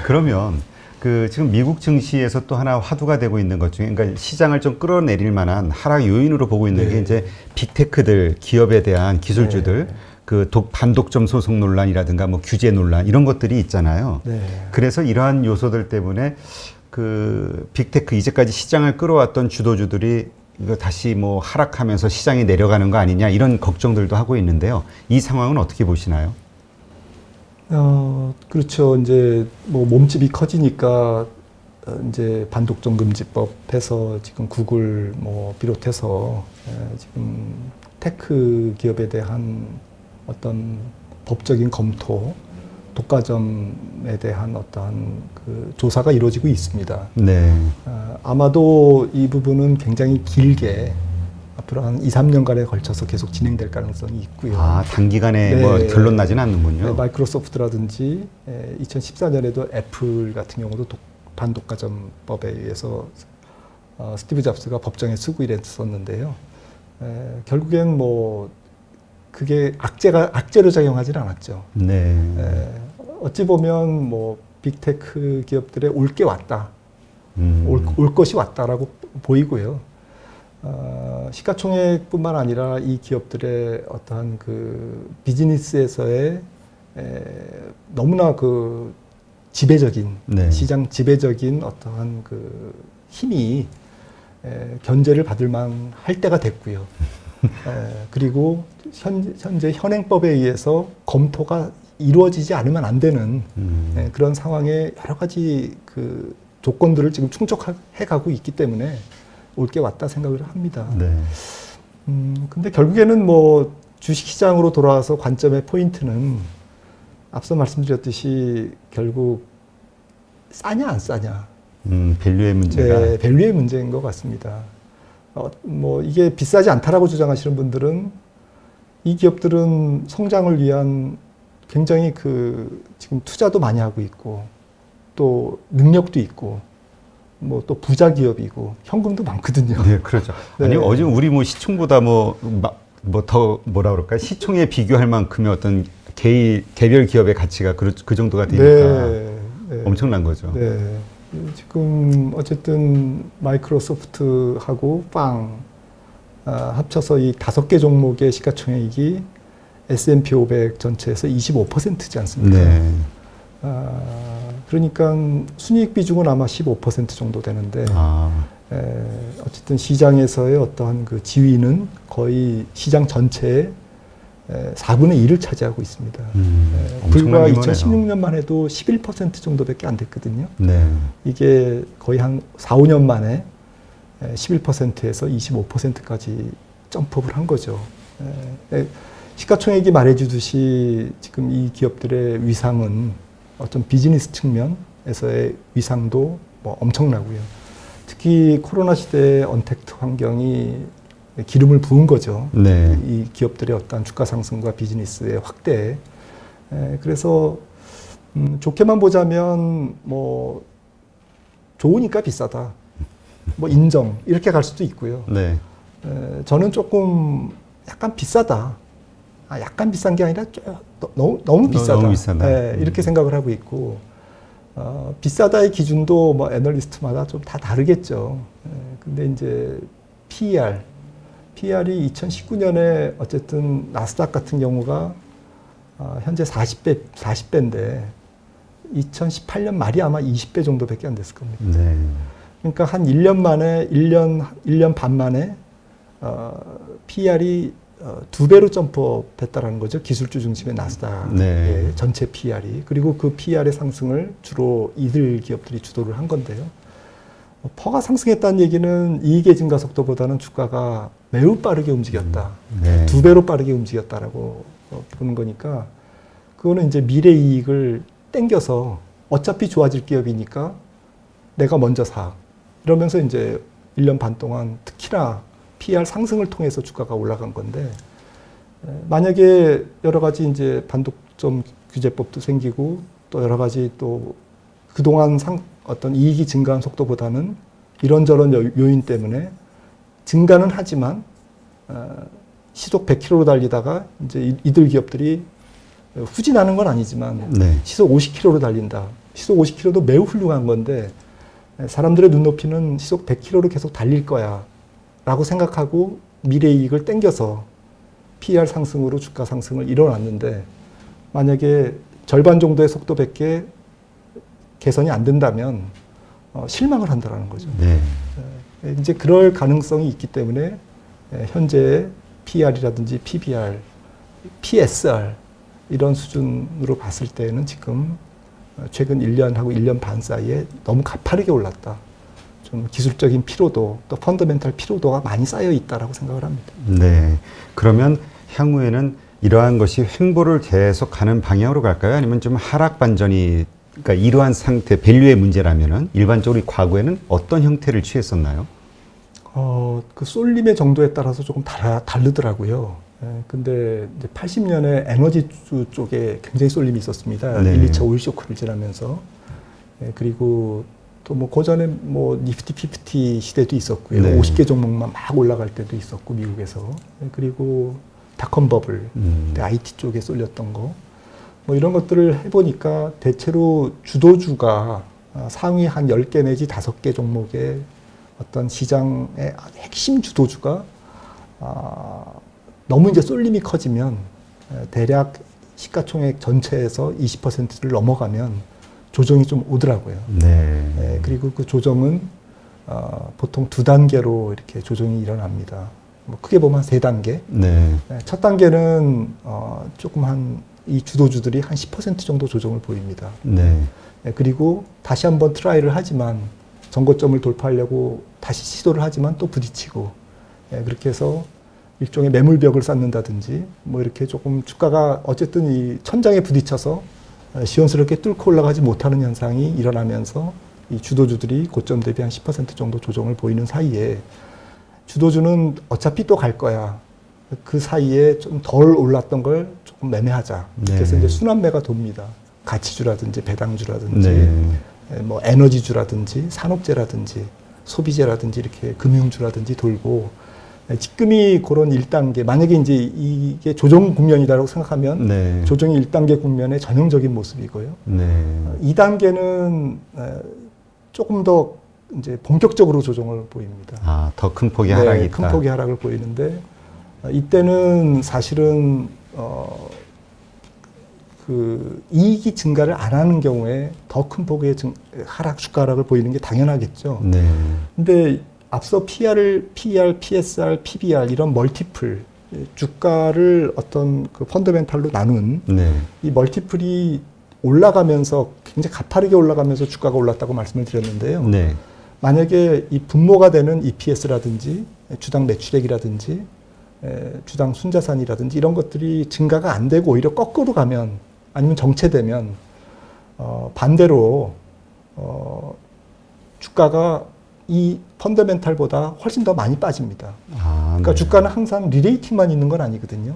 그러면 그 지금 미국 증시에서 또 하나 화두가 되고 있는 것 중에 그러니까 시장을 좀 끌어내릴 만한 하락 요인으로 보고 있는 게 이제 빅테크들 기업에 대한 기술주들 그 반독점 소송 논란이라든가 뭐 규제 논란 이런 것들이 있잖아요. 그래서 이러한 요소들 때문에 그 빅테크 이제까지 시장을 끌어왔던 주도주들이 이거 다시 뭐 하락하면서 시장이 내려가는 거 아니냐 이런 걱정들도 하고 있는데요. 이 상황은 어떻게 보시나요? 그렇죠. 이제 뭐 몸집이 커지니까 이제 반독점 금지법 해서 지금 구글 뭐 비롯해서 지금 테크 기업에 대한 어떤 법적인 검토, 독과점에 대한 어떠한 그 조사가 이루어지고 있습니다. 네. 아마도 이 부분은 굉장히 길게 앞으로 한 2, 3년간에 걸쳐서 계속 진행될 가능성이 있고요. 단기간에 뭐 결론 나지는 않는군요. 마이크로소프트라든지 2014년에도 애플 같은 경우도 반독과점법에 의해서 스티브 잡스가 법정에 쓰고 이랬었는데요. 결국엔 뭐 그게 악재로 작용하지는 않았죠. 네. 어찌 보면 뭐 빅테크 기업들의 올 게 왔다, 올 것이 왔다라고 보이고요. 시가총액뿐만 아니라 이 기업들의 어떠한 그 비즈니스에서의 너무나 그 지배적인 시장 지배적인 어떠한 그 힘이 견제를 받을 만할 때가 됐고요. 그리고 현재 현행법에 의해서 검토가 이루어지지 않으면 안 되는 그런 상황에 여러 가지 그 조건들을 지금 충족해 가고 있기 때문에 올 게 왔다 생각을 합니다. 네. 근데 결국에는 뭐 주식시장으로 돌아와서 관점의 포인트는 앞서 말씀드렸듯이 결국 싸냐 안 싸냐. 밸류의 문제가. 네, 밸류의 문제인 것 같습니다. 뭐 이게 비싸지 않다라고 주장하시는 분들은 이 기업들은 성장을 위한 굉장히 그 지금 투자도 많이 하고 있고 또 능력도 있고 뭐 또 부자 기업이고 현금도 많거든요. 네, 그렇죠. 네. 아니 어제 우리 뭐 시총보다 뭐 더 뭐라 그럴까요? 시총에 비교할 만큼의 어떤 개별 기업의 가치가 그 정도가 되니까 네, 네. 엄청난 거죠. 네. 지금 어쨌든 마이크로소프트하고 합쳐서 이 5개 종목의 시가총액이 S&P 500 전체에서 25%지 않습니까? 네. 그러니까 순이익 비중은 아마 15% 정도 되는데 어쨌든 시장에서의 어떠한 그 지위는 거의 시장 전체의 4분의 1을 차지하고 있습니다. 불과 2016년만 해도 11% 정도밖에 안 됐거든요. 네. 이게 거의 한 4, 5년 만에 11%에서 25%까지 점프업을 한 거죠. 시가총액이 말해주듯이 지금 이 기업들의 위상은 어떤 비즈니스 측면에서의 위상도 뭐 엄청나고요. 특히 코로나 시대의 언택트 환경이 기름을 부은 거죠. 네. 이 기업들의 어떤 주가 상승과 비즈니스의 확대에. 그래서 좋게만 보자면 뭐 좋으니까 비싸다. 뭐 인정 이렇게 갈 수도 있고요. 네. 저는 조금 약간 비싸다. 약간 비싼 게 아니라 너무 비싸다. 너무 비싸다. 이렇게 생각을 하고 있고 비싸다의 기준도 뭐 애널리스트마다 좀 다 다르겠죠. 근데 이제 PER이 2019년에 어쨌든 나스닥 같은 경우가 현재 40배인데 2018년 말이 아마 20배 정도밖에 안 됐을 겁니다. 네. 그러니까 한 1년 만에 1년 반 만에 PER이 2배로 점프했다라는 거죠. 기술주 중심의 나스닥의 네. 전체 PER이. 그리고 그 PER의 상승을 주로 이들 기업들이 주도를 한 건데요. 퍼가 상승했다는 얘기는 이익의 증가 속도보다는 주가가 매우 빠르게 움직였다. 네. 2배로 빠르게 움직였다라고 보는 거니까 그거는 이제 미래 이익을 땡겨서 어차피 좋아질 기업이니까 내가 먼저 사. 이러면서 이제 1년 반 동안 특히나 PER 상승을 통해서 주가가 올라간 건데 만약에 여러 가지 이제 반독점 규제법도 생기고 또 여러 가지 또 그동안 어떤 이익이 증가한 속도보다는 이런저런 요인 때문에 증가는 하지만 시속 100km로 달리다가 이제 이들 기업들이 후진하는 건 아니지만 네. 시속 50km로 달린다. 시속 50km도 매우 훌륭한 건데 사람들의 눈높이는 시속 100km로 계속 달릴 거야 라고 생각하고 미래 이익을 땡겨서 PER 상승으로 주가 상승을 이뤄놨는데 만약에 절반 정도의 속도밖에 개선이 안 된다면 실망을 한다라는 거죠. 네. 이제 그럴 가능성이 있기 때문에 현재 PER이라든지 PBR, PSR 이런 수준으로 봤을 때는 지금 최근 1년하고 1년 반 사이에 너무 가파르게 올랐다. 좀 기술적인 피로도 또 펀더멘탈 피로도가 많이 쌓여 있다라고 생각을 합니다. 네. 그러면 향후에는 이러한 것이 횡보를 계속 가는 방향으로 갈까요? 아니면 좀 하락 반전이 그러니까 이러한 상태 밸류의 문제라면은 일반적으로 과거에는 어떤 형태를 취했었나요? 그 쏠림의 정도에 따라서 조금 다르더라고요. 근데 이제 80년에 에너지주 쪽에 굉장히 쏠림이 있었습니다. 네. 1, 2차 오일 쇼크를 지나면서. 그리고 또 뭐 고전에 뭐 니프티 피프티 시대도 있었고요. 네. 50개 종목만 막 올라갈 때도 있었고 미국에서. 그리고 닷컴 버블, IT 쪽에 쏠렸던 거. 뭐 이런 것들을 해보니까 대체로 주도주가 상위 한 10개 내지 5개 종목의 어떤 시장의 핵심 주도주가 너무 이제 쏠림이 커지면 대략 시가총액 전체에서 20%를 넘어가면 조정이 좀 오더라고요. 네. 그리고 그 조정은 보통 2단계로 이렇게 조정이 일어납니다. 뭐 크게 보면 한 3단계. 네. 첫 단계는 조금 이 주도주들이 한 10% 정도 조정을 보입니다. 네. 그리고 다시 한번 트라이를 하지만 전고점을 돌파하려고 다시 시도를 하지만 또 부딪히고 그렇게 해서 일종의 매물벽을 쌓는다든지 뭐 이렇게 조금 주가가 어쨌든 이 천장에 부딪혀서 시원스럽게 뚫고 올라가지 못하는 현상이 일어나면서 이 주도주들이 고점 대비 한 10% 정도 조정을 보이는 사이에 주도주는 어차피 또 갈 거야. 그 사이에 좀 덜 올랐던 걸 조금 매매하자. 그래서 이제 순환매가 돕니다. 가치주라든지 배당주라든지 뭐 에너지주라든지 산업재라든지 소비재라든지 이렇게 금융주라든지 돌고 지금이 그런 1단계 만약에 이제 이게 조정 국면이다라고 생각하면 조정이 1단계 국면의 전형적인 모습이고요. 2단계는 조금 더 이제 본격적으로 조정을 보입니다. 아, 더 큰 폭의 하락이 있다. 큰 폭의 하락을 보이는데 이때는 사실은 그 이익이 증가를 안 하는 경우에 더 큰 폭의 주가 하락을 보이는 게 당연하겠죠. 근데 앞서 PR, PSR, PBR 이런 멀티플 주가를 어떤 그 펀더멘탈로 나눈 이 멀티플이 올라가면서 굉장히 가파르게 올라가면서 주가가 올랐다고 말씀을 드렸는데요. 만약에 이 분모가 되는 EPS라든지 주당 매출액이라든지 주당 순자산이라든지 이런 것들이 증가가 안 되고 오히려 거꾸로 가면 아니면 정체되면 반대로 주가가 이 펀더멘탈보다 훨씬 더 많이 빠집니다. 그러니까 주가는 항상 리레이팅만 있는 건 아니거든요.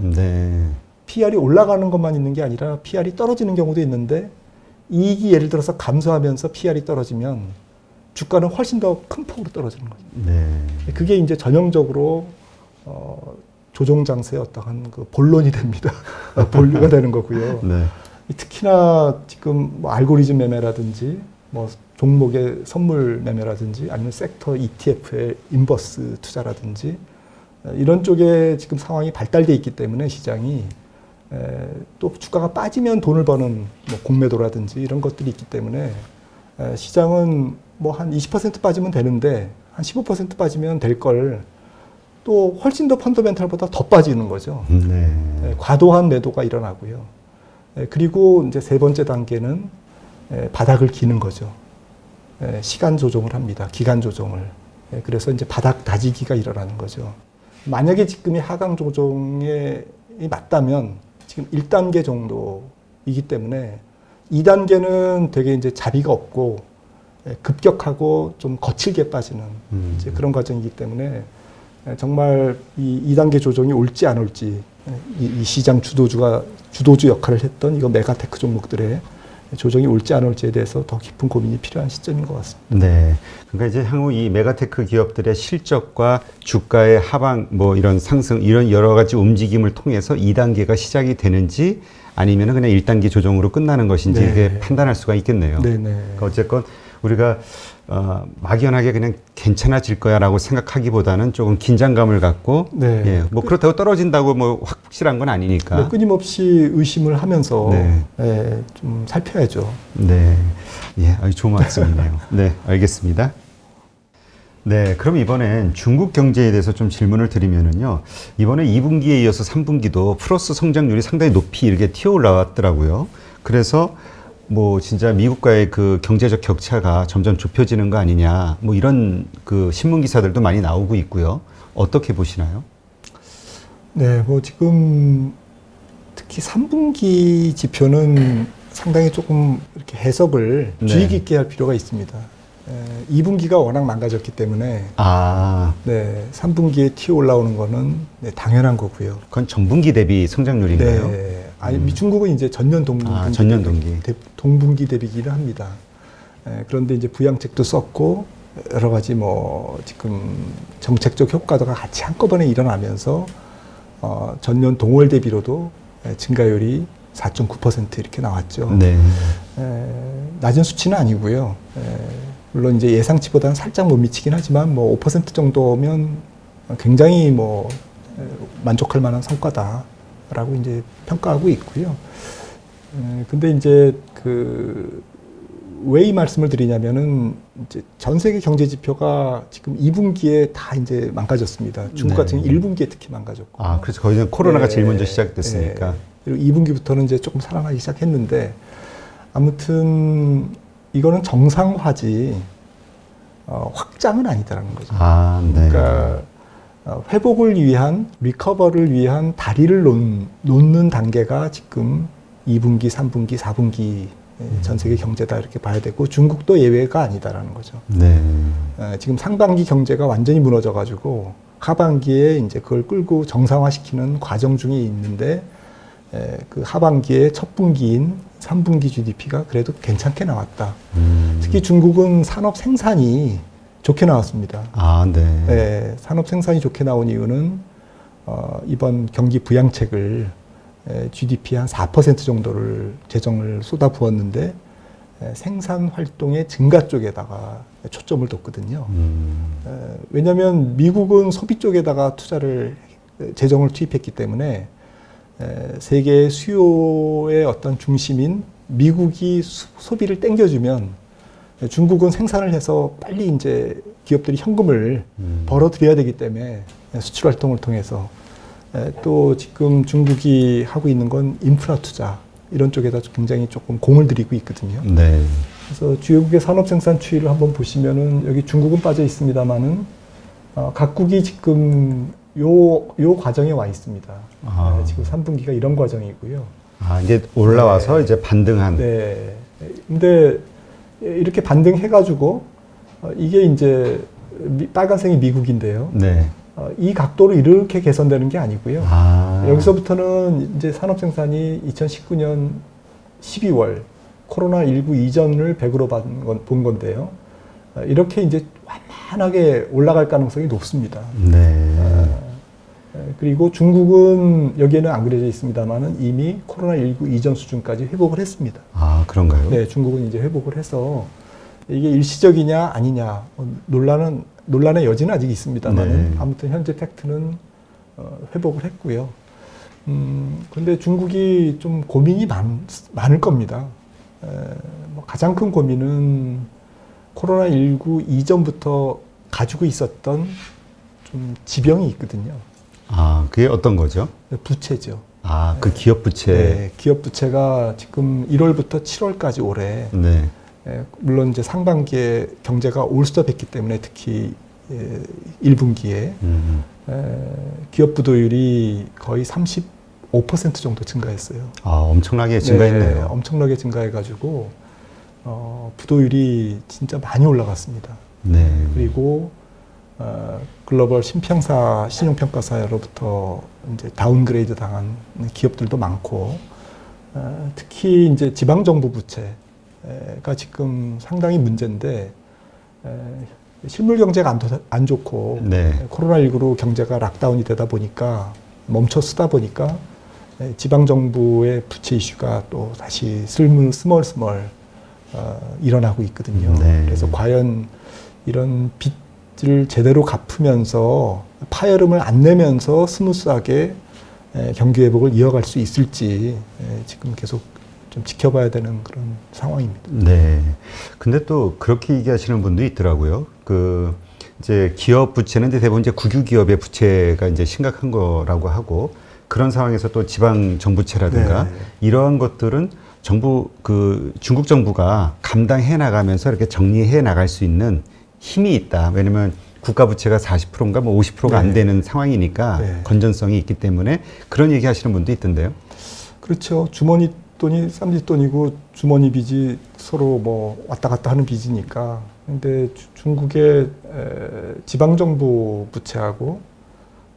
PR이 올라가는 것만 있는 게 아니라 PR이 떨어지는 경우도 있는데 이익이 예를 들어서 감소하면서 PR이 떨어지면 주가는 훨씬 더 큰 폭으로 떨어지는 거죠. 그게 이제 전형적으로 조정 장세의 어떠한 그 본론이 됩니다. 본류가 되는 거고요. 특히나 지금 뭐 알고리즘 매매라든지 뭐 종목의 선물 매매라든지 아니면 섹터 ETF의 인버스 투자라든지 이런 쪽에 지금 상황이 발달돼 있기 때문에 시장이 또 주가가 빠지면 돈을 버는 뭐 공매도라든지 이런 것들이 있기 때문에 시장은 뭐 한 20% 빠지면 되는데 한 15% 빠지면 될 걸 또 훨씬 더 펀더멘탈보다 더 빠지는 거죠. 과도한 매도가 일어나고요. 그리고 이제 세 번째 단계는 바닥을 기는 거죠. 시간 조정을 합니다. 기간 조정을. 그래서 이제 바닥 다지기가 일어나는 거죠. 만약에 지금이 하강 조정에 맞다면 지금 1단계 정도이기 때문에 2단계는 되게 이제 자비가 없고 급격하고 좀 거칠게 빠지는 이제 그런 과정이기 때문에 정말 이 2단계 조정이 올지 안 올지 이 시장 주도주 역할을 했던 이거 메가테크 종목들의 조정이 올지 안 올지에 대해서 더 깊은 고민이 필요한 시점인 것 같습니다. 그러니까 이제 향후 이 메가테크 기업들의 실적과 주가의 하방, 뭐 이런 상승, 이런 여러 가지 움직임을 통해서 2단계가 시작이 되는지 아니면 그냥 1단계 조정으로 끝나는 것인지 이렇게 판단할 수가 있겠네요. 그러니까 어쨌건 우리가 막연하게 그냥 괜찮아질 거야라고 생각하기보다는 조금 긴장감을 갖고 뭐 그렇다고 떨어진다고 뭐 확실한 건 아니니까 끊임없이 의심을 하면서 좀 살펴야죠. 아주 좋은 말씀이네요. 알겠습니다. 그럼 이번엔 중국 경제에 대해서 좀 질문을 드리면은요. 이번에 2분기에 이어서 3분기도 플러스 성장률이 상당히 높이 이렇게 튀어 올라왔더라고요. 그래서 뭐 진짜 미국과의 그 경제적 격차가 점점 좁혀지는 거 아니냐, 뭐 이런 그 신문 기사들도 많이 나오고 있고요. 어떻게 보시나요? 뭐 지금 특히 3분기 지표는 상당히 조금 이렇게 해석을 주의 깊게 할 필요가 있습니다. 2분기가 워낙 망가졌기 때문에 3분기에 튀어 올라오는 거는 당연한 거고요. 그건 전분기 대비 성장률인가요? 아니, 중국은 이제 전년 동분기 대비기를 합니다. 그런데 이제 부양책도 썼고 여러 가지 뭐 지금 정책적 효과가 같이 한꺼번에 일어나면서 전년 동월 대비로도 증가율이 4.9% 이렇게 나왔죠. 낮은 수치는 아니고요. 물론 이제 예상치보다는 살짝 못 미치긴 하지만 뭐 5% 정도면 굉장히 뭐 만족할 만한 성과다라고 이제 평가하고 있고요. 근데 이제 그 왜 이 말씀을 드리냐면은 이제 전 세계 경제 지표가 지금 2분기에 다 이제 망가졌습니다. 중국 네. 같은 경우 1분기에 특히 망가졌고. 아, 그렇죠. 거기는 코로나가 네. 제일 먼저 시작됐으니까. 네. 그리고 2분기부터는 이제 조금 살아나기 시작했는데 아무튼 이거는 정상화지 확장은 아니다라는 거죠. 아, 네. 그러니까 회복을 위한 리커버를 위한 다리를 놓는 단계가 지금 2분기, 3분기, 4분기 전 세계 경제다 이렇게 봐야 되고 중국도 예외가 아니다라는 거죠. 네. 지금 상반기 경제가 완전히 무너져가지고 하반기에 이제 그걸 끌고 정상화시키는 과정 중에 있는데 그 하반기에 첫 분기인 3분기 GDP가 그래도 괜찮게 나왔다. 특히 중국은 산업 생산이 좋게 나왔습니다. 아, 네. 산업 생산이 좋게 나온 이유는 이번 경기 부양책을 GDP 한 4% 정도를 재정을 쏟아부었는데 생산 활동의 증가 쪽에다가 초점을 뒀거든요. 왜냐하면 미국은 소비 쪽에다가 재정을 투입했기 때문에 세계 수요의 어떤 중심인 미국이 소비를 땡겨주면 중국은 생산을 해서 빨리 이제 기업들이 현금을 벌어들여야 되기 때문에 수출 활동을 통해서 또 지금 중국이 하고 있는 건 인프라 투자 이런 쪽에다 굉장히 조금 공을 들이고 있거든요. 네. 그래서 주요국의 산업 생산 추이를 한번 보시면은 여기 중국은 빠져 있습니다만은 각국이 지금 요 과정에 와 있습니다. 지금 3분기가 이런 과정이고요. 아, 이제 올라와서 네. 이제 반등한. 네. 근데 이렇게 반등해가지고 이게 이제 빨간색이 미국인데요. 네. 이 각도로 이렇게 개선되는 게 아니고요. 아. 여기서부터는 이제 산업 생산이 2019년 12월 코로나19 이전을 100으로 본 건데요. 이렇게 이제 완만하게 올라갈 가능성이 높습니다. 네. 그리고 중국은 여기에는 안 그려져 있습니다만은 이미 코로나19 이전 수준까지 회복을 했습니다. 아, 그런가요? 네, 중국은 이제 회복을 해서 이게 일시적이냐 아니냐 논란의 여지는 아직 있습니다만은 네. 아무튼 현재 팩트는 회복을 했고요. 근데 중국이 좀 고민이 많을 겁니다. 뭐 가장 큰 고민은 코로나19 이전부터 가지고 있었던 좀 지병이 있거든요. 아, 그게 어떤 거죠? 부채죠. 아, 그 기업 부채. 네, 기업 부채가 지금 1월부터 7월까지 올해 네. 물론 이제 상반기에 경제가 올스톱했기 때문에 특히 1분기에 기업 부도율이 거의 35% 정도 증가했어요. 아, 엄청나게 증가했네요. 네, 엄청나게 증가해가지고 부도율이 진짜 많이 올라갔습니다. 네. 그리고 글로벌 신용평가사로부터 이제 다운그레이드 당한 기업들도 많고 특히 이제 지방정부 부채가 지금 상당히 문제인데 실물 경제가 안 좋고 네. 코로나19로 경제가 락다운이 되다 보니까 멈춰 쓰다 보니까 지방정부의 부채 이슈가 또 다시 스멀스멀 일어나고 있거든요. 네. 그래서 과연 이런 빚을 제대로 갚으면서 파열음을 안 내면서 스무스하게 경기 회복을 이어갈 수 있을지 지금 계속 좀 지켜봐야 되는 그런 상황입니다. 네. 근데 또 그렇게 얘기하시는 분도 있더라고요. 이제 기업 부채는 이제 대부분 이제 국유 기업의 부채가 이제 심각한 거라고 하고 그런 상황에서 또 지방 정부채라든가 네. 이러한 것들은 중국 정부가 감당해 나가면서 이렇게 정리해 나갈 수 있는 힘이 있다. 왜냐면 국가 부채가 40%인가 뭐 50%가 안 되는 상황이니까 네. 건전성이 있기 때문에 그런 얘기 하시는 분도 있던데요. 그렇죠. 주머니 돈이 쌈짓 돈이고 주머니 빚이 서로 뭐 왔다 갔다 하는 빚이니까. 근데 중국의 지방정부 부채하고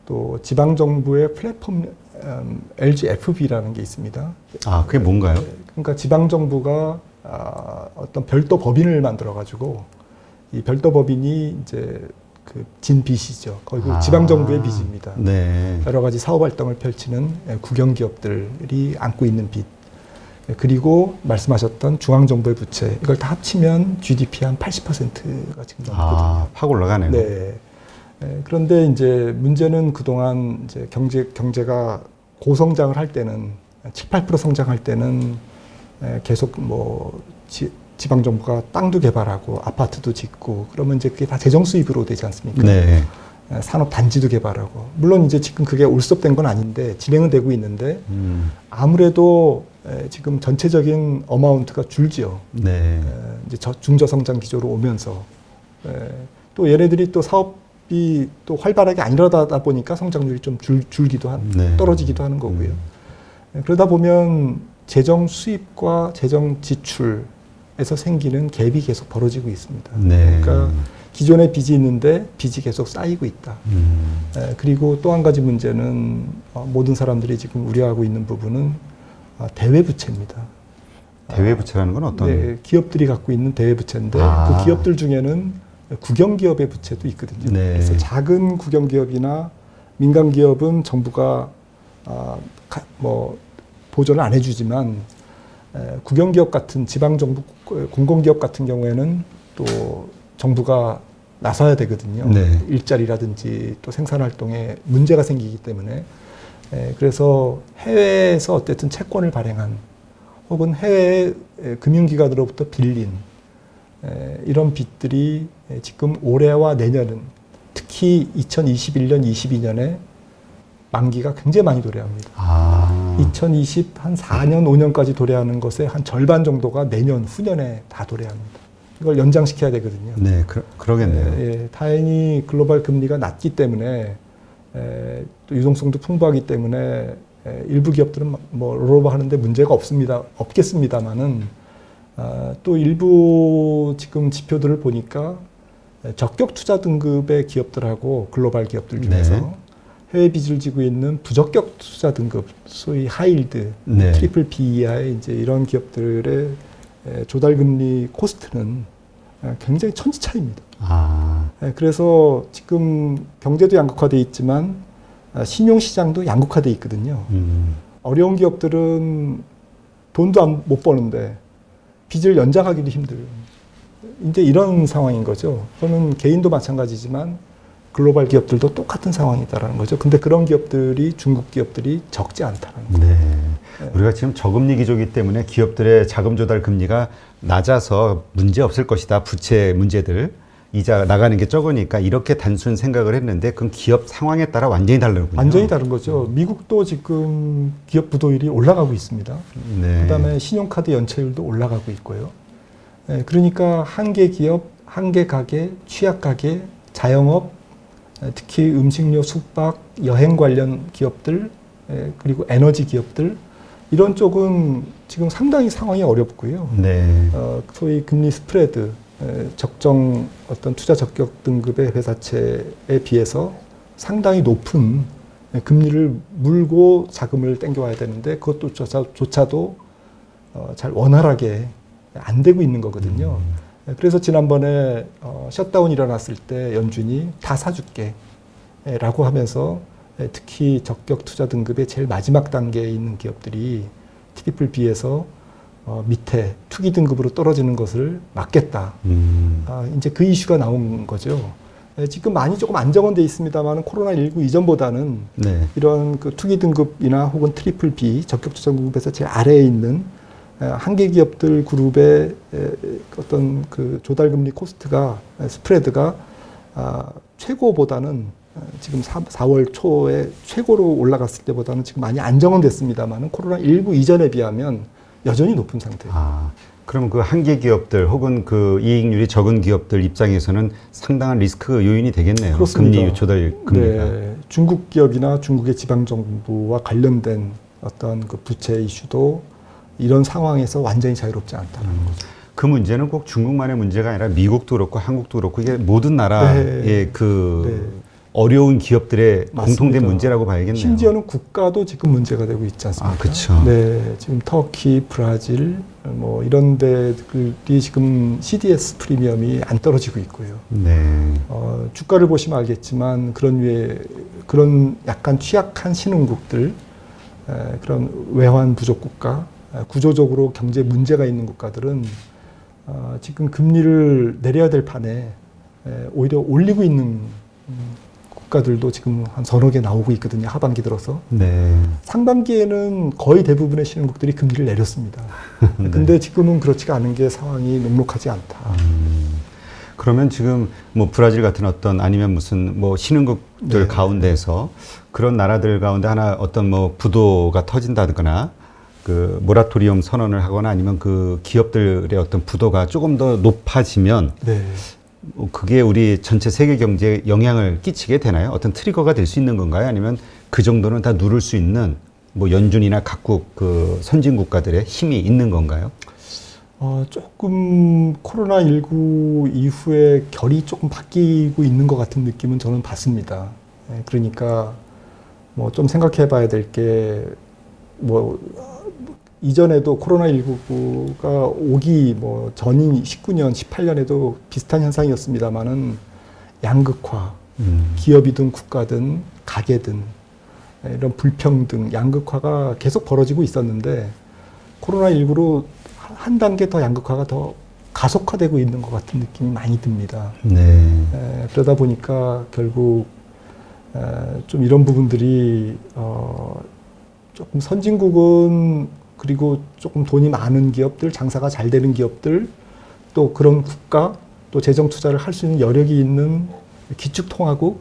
또 지방정부의 플랫폼 LGFB라는 게 있습니다. 아, 그게 뭔가요? 그러니까 지방정부가 어떤 별도 법인을 만들어가지고 이 별도 법인이 이제 그 진빚이죠. 거의 지방정부의 빚입니다. 네. 여러 가지 사업 활동을 펼치는 국영기업들이 안고 있는 빚. 그리고 말씀하셨던 중앙정부의 부채. 이걸 다 합치면 GDP 한 80%가 지금 넘거든요. 아, 확 올라가네요. 네. 그런데 이제 문제는 그동안 이제 경제가 고성장을 할 때는 7, 8% 성장할 때는 계속 뭐 지방 정부가 땅도 개발하고 아파트도 짓고 그러면 이제 그게 다 재정 수입으로 되지 않습니까? 네. 산업 단지도 개발하고 물론 이제 지금 그게 올스톱된 건 아닌데 진행은 되고 있는데 아무래도 지금 전체적인 어마운트가 줄지요. 네. 이제 중저성장 기조로 오면서 또 얘네들이 또 사업이 또 활발하게 안 일어나다 보니까 성장률이 좀 줄기도 네. 떨어지기도 하는 거고요. 그러다 보면 재정 수입과 재정 지출에서 생기는 갭이 계속 벌어지고 있습니다. 네. 그러니까 기존에 빚이 있는데 빚이 계속 쌓이고 있다. 그리고 또 한 가지 문제는 모든 사람들이 지금 우려하고 있는 부분은 대외부채입니다. 대외부채라는 건 어떤? 네, 기업들이 갖고 있는 대외부채인데 그 기업들 중에는 국영기업의 부채도 있거든요. 네. 그래서 작은 국영기업이나 민간기업은 정부가 뭐 보존을 안 해주지만 국영기업 같은 지방정부 공공기업 같은 경우에는 또 정부가 나서야 되거든요. 네. 일자리라든지 또 생산활동에 문제가 생기기 때문에 그래서 해외에서 어쨌든 채권을 발행한 혹은 해외 금융기관으로부터 빌린 이런 빚들이 지금 올해와 내년은 특히 2021년, 22년에 만기가 굉장히 많이 도래합니다. 2020한 4년, 5년까지 도래하는 것의 한 절반 정도가 내년, 후년에 다 도래합니다. 이걸 연장시켜야 되거든요. 네, 그러겠네요. 다행히 글로벌 금리가 낮기 때문에 또 유동성도 풍부하기 때문에 일부 기업들은 뭐 롤오버 하는데 문제가 없겠습니다만은 또 일부 지금 지표들을 보니까 적격 투자 등급의 기업들하고 글로벌 기업들 중에서 네. 해외 빚을 지고 있는 부적격 투자 등급, 소위 하이힐드, 네. 트리플 B 이하의 이제 이런 기업들의 조달금리 코스트는 굉장히 천지차이입니다. 그래서 지금 경제도 양극화되어 있지만 신용시장도 양극화되어 있거든요. 어려운 기업들은 돈도 못 버는데 빚을 연장하기도 힘들어요. 이제 이런 상황인 거죠. 그거는 개인도 마찬가지지만 글로벌 기업들도 똑같은 상황이다라는 거죠. 근데 그런 기업들이 중국 기업들이 적지 않다는 거죠. 네. 우리가 지금 저금리 기조이기 때문에 기업들의 자금 조달 금리가 낮아서 문제 없을 것이다. 부채 문제들. 이자 나가는 게 적으니까 이렇게 단순 생각을 했는데 그건 기업 상황에 따라 완전히 다르군요. 완전히 다른 거죠. 미국도 지금 기업 부도율이 올라가고 있습니다. 네. 그다음에 신용카드 연체율도 올라가고 있고요. 그러니까 한계 기업, 한계 가게, 취약 가게, 자영업, 특히 음식료, 숙박, 여행 관련 기업들, 그리고 에너지 기업들 이런 쪽은 지금 상당히 상황이 어렵고요. 네. 소위 금리 스프레드, 적정 어떤 투자 적격 등급의 회사채에 비해서 상당히 높은 금리를 물고 자금을 땡겨와야 되는데 그것조차도 잘 원활하게 안 되고 있는 거거든요. 그래서 지난번에 셧다운 일어났을 때 연준이 다 사줄게 라고 하면서 특히 적격 투자 등급의 제일 마지막 단계에 있는 기업들이 트리플 B에서 밑에 투기 등급으로 떨어지는 것을 막겠다. 이제 그 이슈가 나온 거죠. 지금 많이 조금 안정은 돼 있습니다만 코로나19 이전보다는 네. 이런 그 투기 등급이나 혹은 트리플 B 적격 투자 등급에서 제일 아래에 있는 한계 기업들 그룹의 어떤 그 조달금리 코스트가 스프레드가 최고보다는 지금 4월 초에 최고로 올라갔을 때보다는 지금 많이 안정은 됐습니다만 코로나19 이전에 비하면 여전히 높은 상태예요. 그럼 그 한계 기업들 혹은 그 이익률이 적은 기업들 입장에서는 상당한 리스크 요인이 되겠네요. 그렇습니다. 금리 조달 금리가. 네, 중국 기업이나 중국의 지방 정부와 관련된 어떤 그 부채 이슈도 이런 상황에서 완전히 자유롭지 않다는 거죠. 그 문제는 꼭 중국만의 문제가 아니라 미국도 그렇고 한국도 그렇고 이게 모든 나라의 어려운 기업들의 맞습니다. 공통된 문제라고 봐야겠네요. 심지어는 국가도 지금 문제가 되고 있지 않습니까? 그렇죠. 네, 지금 터키, 브라질 뭐 이런 데들이 지금 CDS 프리미엄이 안 떨어지고 있고요. 네. 주가를 보시면 알겠지만 그런 약간 취약한 신흥국들, 그런 외환 부족 국가, 구조적으로 경제 문제가 있는 국가들은 지금 금리를 내려야 될 판에 오히려 올리고 있는 주가들도 지금 한 서너 개 나오고 있거든요. 하반기 들어서. 네. 상반기에는 거의 대부분의 신흥국들이 금리를 내렸습니다. 네. 근데 지금은 그렇지가 않은 게 상황이 녹록하지 않다. 그러면 지금 뭐 브라질 같은 어떤 아니면 무슨 뭐 신흥국들 네. 가운데서 그런 나라들 가운데 하나 어떤 뭐 부도가 터진다거나 그 모라토리엄 선언을 하거나 아니면 그 기업들의 어떤 부도가 조금 더 높아지면 네. 그게 우리 전체 세계 경제에 영향을 끼치게 되나요? 어떤 트리거가 될 수 있는 건가요? 아니면 그 정도는 다 누를 수 있는 뭐 연준이나 각국 그 선진 국가들의 힘이 있는 건가요? 조금 코로나19 이후에 결이 조금 바뀌고 있는 것 같은 느낌은 저는 받습니다. 그러니까 뭐 좀 생각해 봐야 될 게 뭐 이전에도 코로나19가 오기 뭐 전인 19년, 18년에도 비슷한 현상이었습니다만은 양극화, 기업이든 국가든 가게든 이런 불평등, 양극화가 계속 벌어지고 있었는데 코로나19로 한 단계 더 양극화가 더 가속화되고 있는 것 같은 느낌이 많이 듭니다. 네. 그러다 보니까 결국 좀 이런 부분들이 조금 선진국은 그리고 조금 돈이 많은 기업들, 장사가 잘 되는 기업들, 또 그런 국가, 또 재정 투자를 할 수 있는 여력이 있는 기축통화국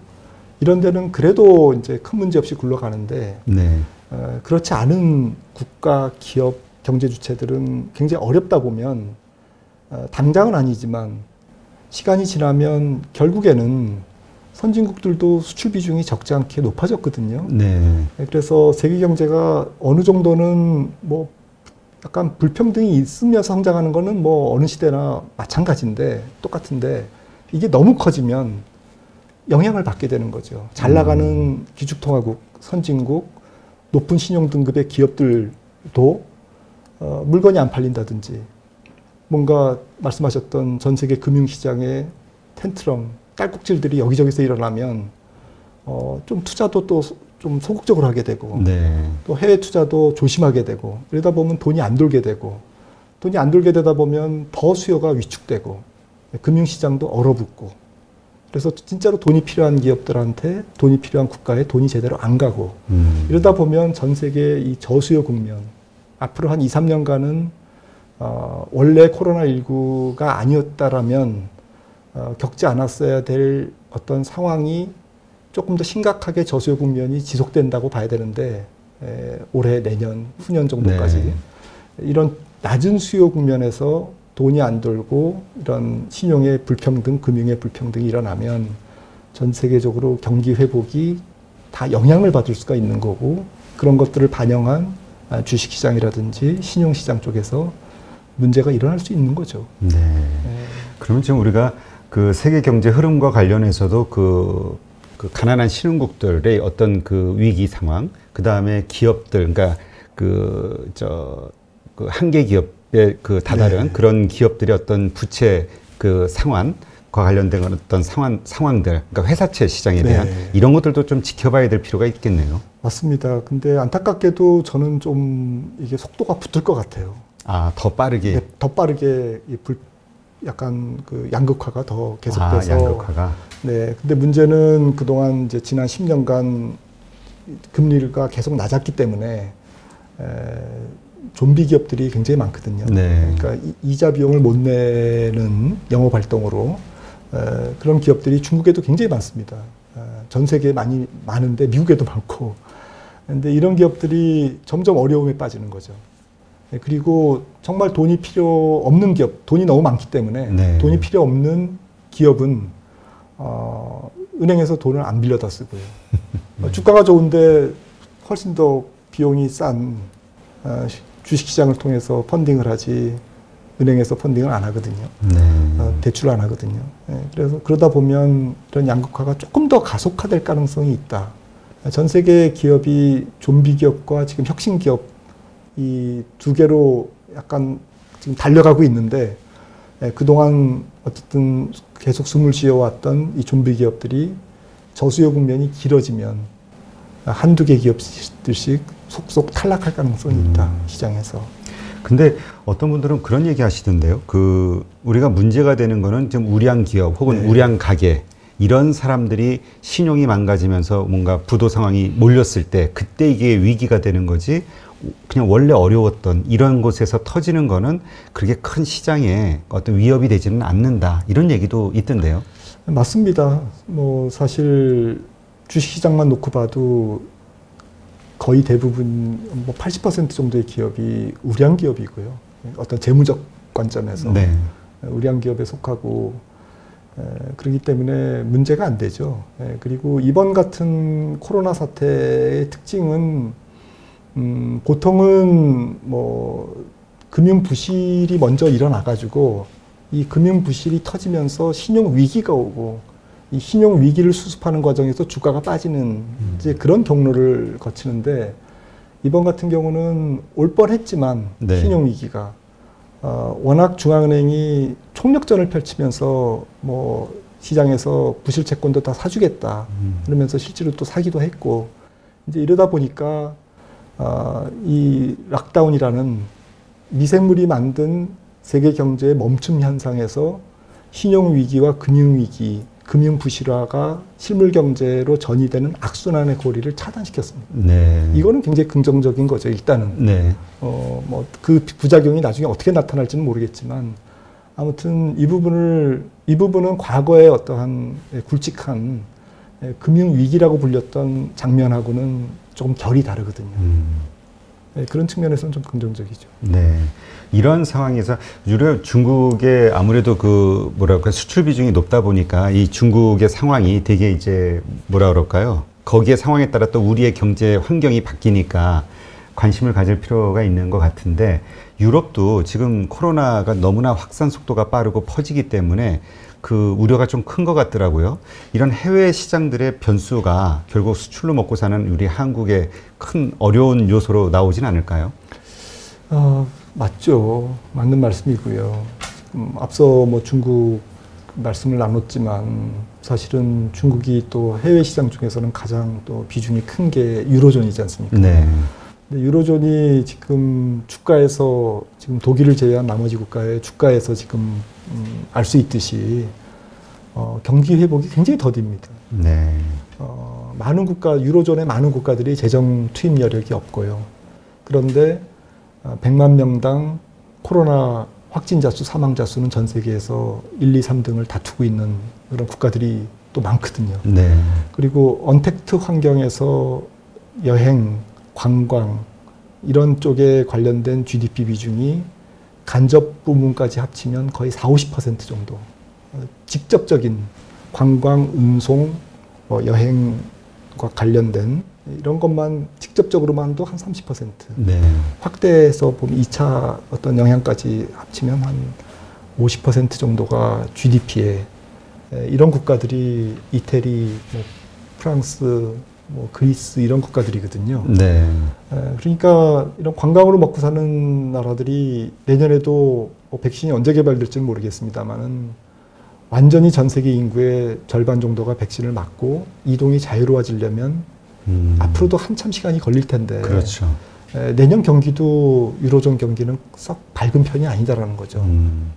이런 데는 그래도 이제 큰 문제 없이 굴러가는데 네. 그렇지 않은 국가, 기업, 경제 주체들은 굉장히 어렵다 보면 당장은 아니지만 시간이 지나면 결국에는 선진국들도 수출 비중이 적지 않게 높아졌거든요. 네. 그래서 세계 경제가 어느 정도는 뭐 약간 불평등이 있으면서 성장하는 거는 뭐 어느 시대나 마찬가지인데 똑같은데 이게 너무 커지면 영향을 받게 되는 거죠. 잘 나가는 기축통화국, 선진국, 높은 신용 등급의 기업들도 물건이 안 팔린다든지 뭔가 말씀하셨던 전 세계 금융시장의 텐트럼, 딸꾹질들이 여기저기서 일어나면 좀 투자도 또 좀 소극적으로 하게 되고 네. 또 해외 투자도 조심하게 되고 이러다 보면 돈이 안 돌게 되고 돈이 안 돌게 되다 보면 더 수요가 위축되고 금융시장도 얼어붙고 그래서 진짜로 돈이 필요한 기업들한테 돈이 필요한 국가에 돈이 제대로 안 가고 이러다 보면 전 세계 이 저수요 국면 앞으로 한 2, 3년간은 원래 코로나19가 아니었다라면 겪지 않았어야 될 어떤 상황이 조금 더 심각하게 저수요 국면이 지속된다고 봐야 되는데 올해, 내년, 후년 정도까지 네. 이런 낮은 수요 국면에서 돈이 안 돌고 이런 신용의 불평등, 금융의 불평등이 일어나면 전 세계적으로 경기 회복이 다 영향을 받을 수가 있는 거고 그런 것들을 반영한 주식시장이라든지 신용시장 쪽에서 문제가 일어날 수 있는 거죠. 네. 그러면 지금 우리가 그 세계 경제 흐름과 관련해서도 그 가난한 신흥국들의 어떤 그 위기 상황, 그 다음에 기업들, 그러니까 그 한계 기업의 그 다다른 네. 그런 기업들의 어떤 부채 그 상환과 관련된 어떤 상황들, 그러니까 회사채 시장에 대한 네. 이런 것들도 좀 지켜봐야 될 필요가 있겠네요. 맞습니다. 근데 안타깝게도 저는 좀 이게 속도가 붙을 것 같아요. 더 빠르게. 네, 더 빠르게 약간 그 양극화가 더 계속돼서. 양극화가. 네. 근데 문제는 그동안 이제 지난 10년간 금리가 계속 낮았기 때문에 좀비 기업들이 굉장히 많거든요. 네. 그러니까 이자 비용을 못 내는 영업 활동으로 그런 기업들이 중국에도 굉장히 많습니다. 전 세계에 많은데 미국에도 많고. 근데 이런 기업들이 점점 어려움에 빠지는 거죠. 그리고 정말 돈이 필요 없는 기업, 돈이 너무 많기 때문에 네. 돈이 필요 없는 기업은 은행에서 돈을 안 빌려다 쓰고요. 주가가 좋은데 훨씬 더 비용이 싼 주식시장을 통해서 펀딩을 하지 은행에서 펀딩을 안 하거든요. 네. 대출을 안 하거든요. 그래서 그러다 보면 이런 양극화가 조금 더 가속화될 가능성이 있다. 전 세계 기업이 좀비 기업과 지금 혁신 기업 이 두 개로 약간 지금 달려가고 있는데 그동안 어쨌든 계속 숨을 쉬어왔던 이 좀비 기업들이 저수요 국면이 길어지면 한두 개 기업들씩 속속 탈락할 가능성이 있다. 시장에서. 근데 어떤 분들은 그런 얘기 하시던데요. 우리가 문제가 되는 거는 좀 우량 기업 혹은 네. 우량 가게 이런 사람들이 신용이 망가지면서 뭔가 부도 상황이 몰렸을 때 그때 이게 위기가 되는 거지 그냥 원래 어려웠던 이런 곳에서 터지는 거는 그렇게 큰 시장에 어떤 위협이 되지는 않는다. 이런 얘기도 있던데요. 맞습니다. 뭐 사실 주식시장만 놓고 봐도 거의 대부분 뭐 80% 정도의 기업이 우량 기업이고요. 어떤 재무적 관점에서 네. 우량 기업에 속하고 그렇기 때문에 문제가 안 되죠. 그리고 이번 같은 코로나 사태의 특징은 보통은 뭐 금융 부실이 먼저 일어나가지고 이 금융 부실이 터지면서 신용 위기가 오고 이 신용 위기를 수습하는 과정에서 주가가 빠지는 이제 그런 경로를 거치는데 이번 같은 경우는 올 뻔했지만 네. 신용 위기가 워낙 중앙은행이 총력전을 펼치면서 뭐 시장에서 부실 채권도 다 사주겠다 그러면서 실제로 또 사기도 했고 이제 이러다 보니까 이 락다운이라는 미생물이 만든 세계 경제의 멈춤 현상에서 신용 위기와 금융 위기, 금융 부실화가 실물 경제로 전이되는 악순환의 고리를 차단시켰습니다. 네. 이거는 굉장히 긍정적인 거죠. 일단은 네. 뭐 그 부작용이 나중에 어떻게 나타날지는 모르겠지만 아무튼 이 부분은 과거의 어떠한 굵직한 금융 위기라고 불렸던 장면하고는 조금 결이 다르거든요. 그런 측면에서는 좀 긍정적이죠. 네. 이런 상황에서 유럽 중국의 아무래도 그 뭐랄까 수출 비중이 높다 보니까 이 중국의 상황이 되게 이제 뭐라 그럴까요? 거기에 상황에 따라 또 우리의 경제 환경이 바뀌니까 관심을 가질 필요가 있는 것 같은데 유럽도 지금 코로나가 너무나 확산 속도가 빠르고 퍼지기 때문에 그 우려가 좀 큰 것 같더라고요. 이런 해외 시장들의 변수가 결국 수출로 먹고 사는 우리 한국의 큰 어려운 요소로 나오진 않을까요? 맞죠. 맞는 말씀이고요. 앞서 뭐 중국 말씀을 나눴지만 사실은 중국이 또 해외 시장 중에서는 가장 또 비중이 큰 게 유로존이지 않습니까? 네. 근데 유로존이 지금 주가에서 지금 독일을 제외한 나머지 국가의 주가에서 지금 알 수 있듯이 경기 회복이 굉장히 더딥니다. 네. 많은 유로존의 많은 국가들이 재정 투입 여력이 없고요. 그런데 100만 명당 코로나 확진자 수, 사망자 수는 전 세계에서 1, 2, 3등을 다투고 있는 그런 국가들이 또 많거든요. 네. 그리고 언택트 환경에서 여행, 관광 이런 쪽에 관련된 GDP 비중이 간접 부문까지 합치면 거의 40~50% 정도. 직접적인 관광, 운송, 여행과 관련된 이런 것만 직접적으로만도 한 30%. 네. 확대해서 보면 2차 어떤 영향까지 합치면 한 50% 정도가 GDP에 이런 국가들이 이태리, 뭐 프랑스, 뭐 그리스 이런 국가들이거든요. 네. 그러니까 이런 관광으로 먹고 사는 나라들이 내년에도 뭐 백신이 언제 개발될지는 모르겠습니다만은 완전히 전 세계 인구의 절반 정도가 백신을 맞고 이동이 자유로워지려면 앞으로도 한참 시간이 걸릴 텐데. 그렇죠. 내년 경기도 유로존 경기는 썩 밝은 편이 아니다라는 거죠.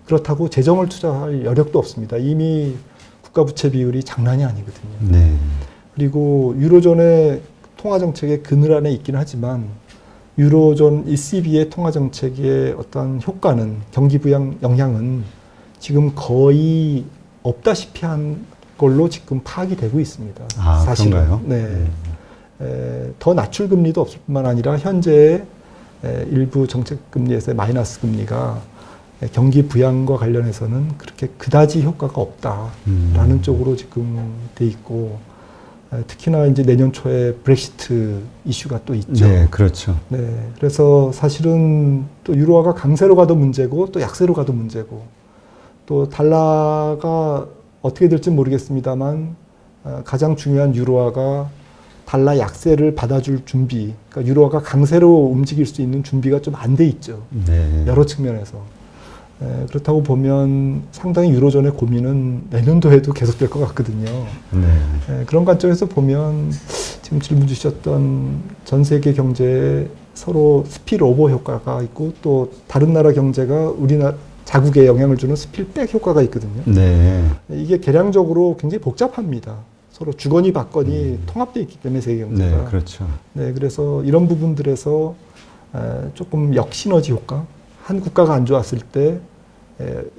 그렇다고 재정을 투자할 여력도 없습니다. 이미 국가부채 비율이 장난이 아니거든요. 네. 그리고 유로존의 통화정책의 그늘 안에 있긴 하지만 유로존 ECB의 통화정책의 어떤 효과는 경기 부양 영향은 지금 거의 없다시피 한 걸로 지금 파악이 되고 있습니다. 사실은. 그런가요? 네. 더 낮출 금리도 없을 뿐만 아니라 현재 일부 정책 금리에서의 마이너스 금리가 경기 부양과 관련해서는 그렇게 그다지 효과가 없다라는 쪽으로 지금 돼 있고 특히나 이제 내년 초에 브렉시트 이슈가 또 있죠. 네, 그렇죠. 네, 그래서 사실은 또 유로화가 강세로 가도 문제고 또 약세로 가도 문제고 또 달러가 어떻게 될지 모르겠습니다만 가장 중요한 유로화가 달러 약세를 받아줄 준비, 그러니까 유로화가 강세로 움직일 수 있는 준비가 좀 안 돼 있죠. 네. 여러 측면에서. 그렇다고 보면 상당히 유로존의 고민은 내년도에도 계속될 것 같거든요. 네. 그런 관점에서 보면 지금 질문 주셨던 전 세계 경제에 서로 스피ル오버 효과가 있고 또 다른 나라 경제가 자국에 영향을 주는 스필백 효과가 있거든요. 네. 이게 계량적으로 굉장히 복잡합니다. 서로 주거니 받거니 통합되어 있기 때문에 세계 경제가. 네, 그렇죠. 네, 그래서 이런 부분들에서 조금 역시너지 효과, 한 국가가 안 좋았을 때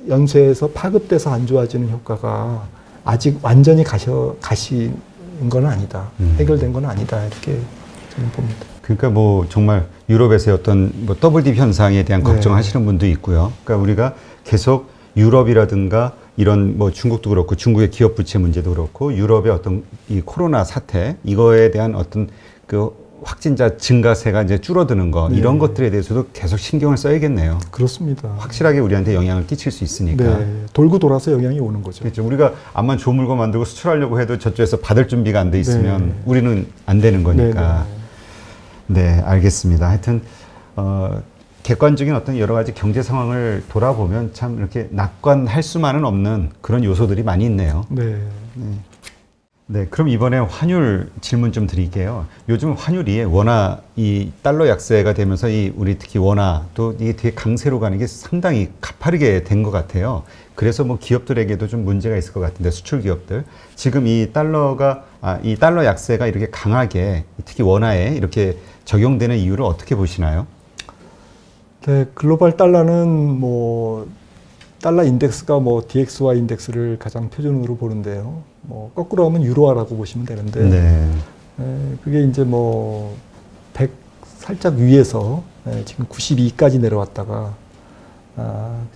연쇄해서 파급돼서 안 좋아지는 효과가 아직 완전히 가신 건 아니다. 해결된 건 아니다. 이렇게 저는 봅니다. 그러니까 뭐 정말 유럽에서의 어떤 뭐 더블딥 현상에 대한 네. 걱정하시는 분도 있고요. 그러니까 우리가 계속 유럽이라든가 이런 뭐 중국도 그렇고 중국의 기업 부채 문제도 그렇고 유럽의 어떤 이 코로나 사태 이거에 대한 어떤 그 확진자 증가세가 이제 줄어드는 거 네. 이런 것들에 대해서도 계속 신경을 써야겠네요. 그렇습니다. 확실하게 우리한테 영향을 끼칠 수 있으니까. 네, 돌고 돌아서 영향이 오는 거죠. 그렇죠. 우리가 암만 좋은 물건 만들고 수출하려고 해도 저쪽에서 받을 준비가 안 돼 있으면 네. 우리는 안 되는 거니까. 네, 알겠습니다. 하여튼 객관적인 어떤 여러 가지 경제 상황을 돌아보면 참 이렇게 낙관할 수만은 없는 그런 요소들이 많이 있네요. 네. 네, 그럼 이번에 환율 질문 좀 드릴게요. 요즘 환율이 워낙 이 달러 약세가 되면서 이 우리 특히 원화도 이게 되게 강세로 가는 게 상당히 가파르게 된 것 같아요. 그래서 뭐 기업들에게도 좀 문제가 있을 것 같은데 수출 기업들 지금 이 달러 약세가 이렇게 강하게 특히 원화에 이렇게 적용되는 이유를 어떻게 보시나요? 네, 글로벌 달러는 뭐 달러 인덱스가 뭐 DXY 인덱스를 가장 표준으로 보는데요. 뭐 거꾸로 하면 유로화라고 보시면 되는데 네. 그게 이제 뭐 100 살짝 위에서 지금 92까지 내려왔다가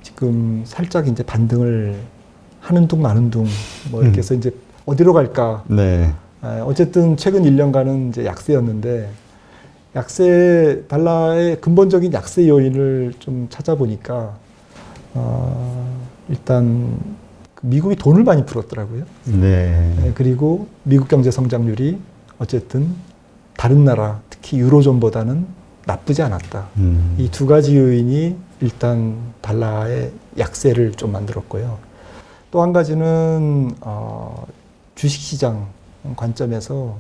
지금 살짝 이제 반등을 하는 둥 마는 둥 뭐 이렇게 해서 이제 어디로 갈까? 네. 어쨌든 최근 1년간은 이제 약세였는데 달러의 근본적인 약세 요인을 좀 찾아보니까 일단 미국이 돈을 많이 풀었더라고요. 네. 그리고 미국 경제 성장률이 어쨌든 다른 나라, 특히 유로존보다는 나쁘지 않았다. 이 두 가지 요인이 일단 달러의 약세를 좀 만들었고요. 또 한 가지는 주식시장 관점에서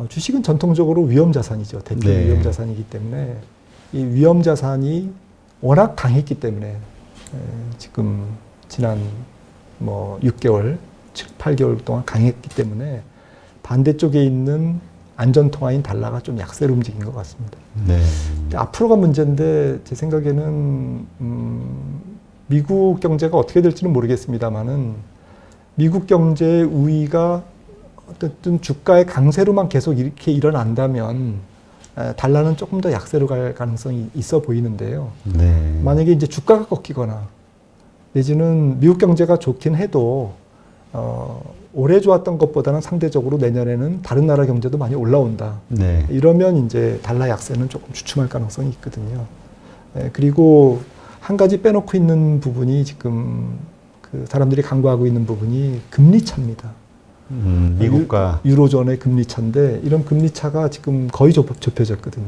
주식은 전통적으로 위험자산이죠. 대표 네. 위험자산이기 때문에 이 위험자산이 워낙 강했기 때문에 지금 지난 뭐 6개월, 8개월 동안 강했기 때문에 반대쪽에 있는 안전통화인 달러가 좀 약세로 움직인 것 같습니다. 네. 앞으로가 문제인데 제 생각에는 미국 경제가 어떻게 될지는 모르겠습니다만은 미국 경제의 우위가 어쨌든 주가의 강세로만 계속 이렇게 일어난다면 달러는 조금 더 약세로 갈 가능성이 있어 보이는데요. 네. 만약에 이제 주가가 꺾이거나 내지는 미국 경제가 좋긴 해도 올해 좋았던 것보다는 상대적으로 내년에는 다른 나라 경제도 많이 올라온다. 네. 이러면 이제 달러 약세는 조금 주춤할 가능성이 있거든요. 그리고 한 가지 빼놓고 있는 부분이 지금 그 사람들이 간과하고 있는 부분이 금리 차입니다. 미국과 유로존의 금리 차인데 이런 금리 차가 지금 거의 좁혀졌거든요.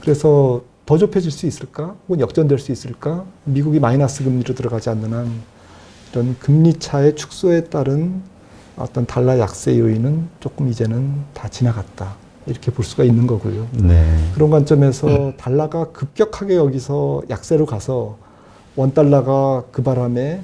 그래서 더 좁혀질 수 있을까? 혹은 역전될 수 있을까? 미국이 마이너스 금리로 들어가지 않는 한 이런 금리 차의 축소에 따른 어떤 달러 약세 요인은 조금 이제는 다 지나갔다. 이렇게 볼 수가 있는 거고요. 네. 그런 관점에서 달러가 급격하게 여기서 약세로 가서 원달러가 그 바람에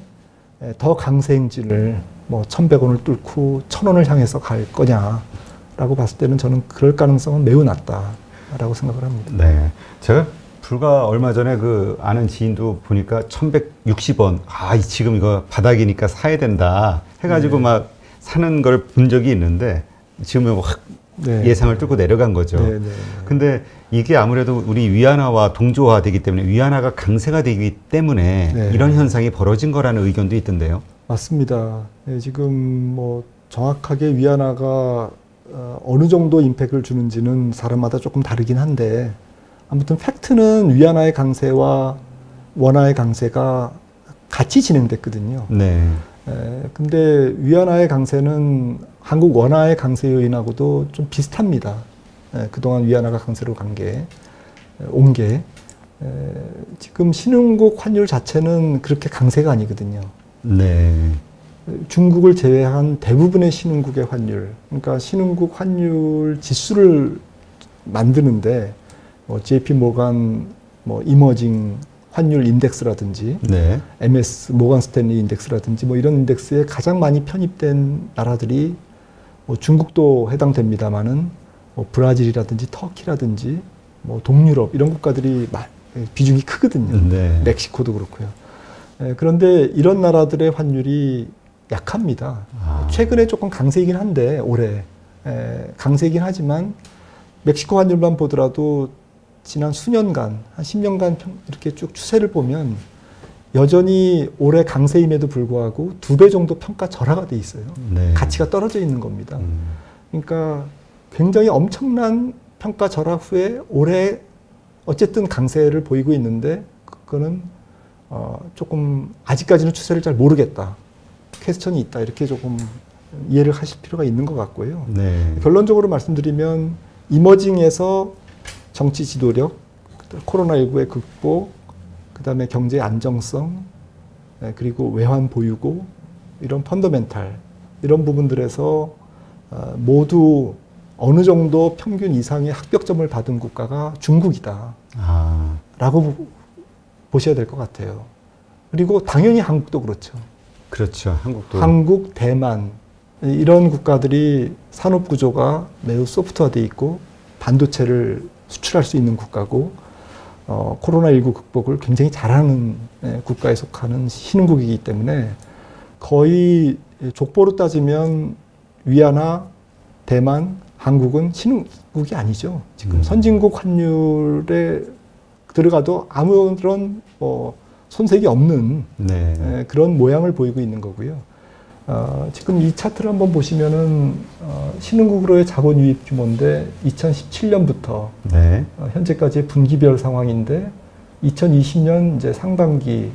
더 강세 행진을 뭐 1,100원을 뚫고 1,000원을 향해서 갈 거냐라고 봤을 때는 저는 그럴 가능성은 매우 낮다라고 생각을 합니다. 네. 제가 불과 얼마 전에 그 아는 지인도 보니까 1,160원. 지금 이거 바닥이니까 사야 된다. 해가지고 네. 막 사는 걸 본 적이 있는데 지금은 확 네. 예상을 뚫고 내려간 거죠. 네, 네. 근데 이게 아무래도 우리 위안화와 동조화되기 때문에 위안화가 강세가 되기 때문에 네. 이런 현상이 벌어진 거라는 의견도 있던데요. 맞습니다. 네, 지금 뭐 정확하게 위안화가 어느 정도 임팩트를 주는지는 사람마다 조금 다르긴 한데 아무튼 팩트는 위안화의 강세와 원화의 강세가 같이 진행됐거든요. 네. 근데 위안화의 강세는 한국 원화의 강세 요인하고도 좀 비슷합니다. 그동안 위안화가 강세로 온 게 지금 신흥국 환율 자체는 그렇게 강세가 아니거든요. 네. 중국을 제외한 대부분의 신흥국의 환율, 그러니까 신흥국 환율 지수를 만드는데 JP 모간, 뭐 이머징 환율 인덱스라든지 네. MS 모건 스탠리 인덱스라든지 뭐 이런 인덱스에 가장 많이 편입된 나라들이 뭐 중국도 해당됩니다만은 뭐 브라질이라든지 터키라든지 뭐 동유럽 이런 국가들이 비중이 크거든요. 네. 멕시코도 그렇고요. 그런데 이런 나라들의 환율이 약합니다. 최근에 조금 강세이긴 한데 올해 강세이긴 하지만 멕시코 환율만 보더라도 지난 수년간 한 10년간 이렇게 쭉 추세를 보면 여전히 올해 강세임에도 불구하고 2배 정도 평가 절하가 돼 있어요. 네. 가치가 떨어져 있는 겁니다. 그러니까 굉장히 엄청난 평가 절하 후에 올해 어쨌든 강세를 보이고 있는데 그거는 조금 아직까지는 추세를 잘 모르겠다. 퀘스천이 있다. 이렇게 조금 이해를 하실 필요가 있는 것 같고요. 네. 결론적으로 말씀드리면 이머징에서 정치 지도력, 코로나19의 극복, 그다음에 경제 안정성, 그리고 외환 보유고 이런 펀더멘탈 이런 부분들에서 모두 어느 정도 평균 이상의 합격점을 받은 국가가 중국이다 라고 보셔야 될 것 같아요. 그리고 당연히 한국도 그렇죠. 그렇죠. 한국도. 한국, 대만 이런 국가들이 산업 구조가 매우 소프트화되어 있고 반도체를 수출할 수 있는 국가고 코로나19 극복을 굉장히 잘하는 국가에 속하는 신흥국이기 때문에 거의 족보로 따지면 위안화, 대만, 한국은 신흥국이 아니죠. 지금 선진국 환율에 들어가도 아무런 손색이 없는 네. 그런 모양을 보이고 있는 거고요. 지금 이 차트를 한번 보시면은 신흥국으로의 자본 유입 규모인데 2017년부터 네. 현재까지의 분기별 상황인데 2020년 이제 상반기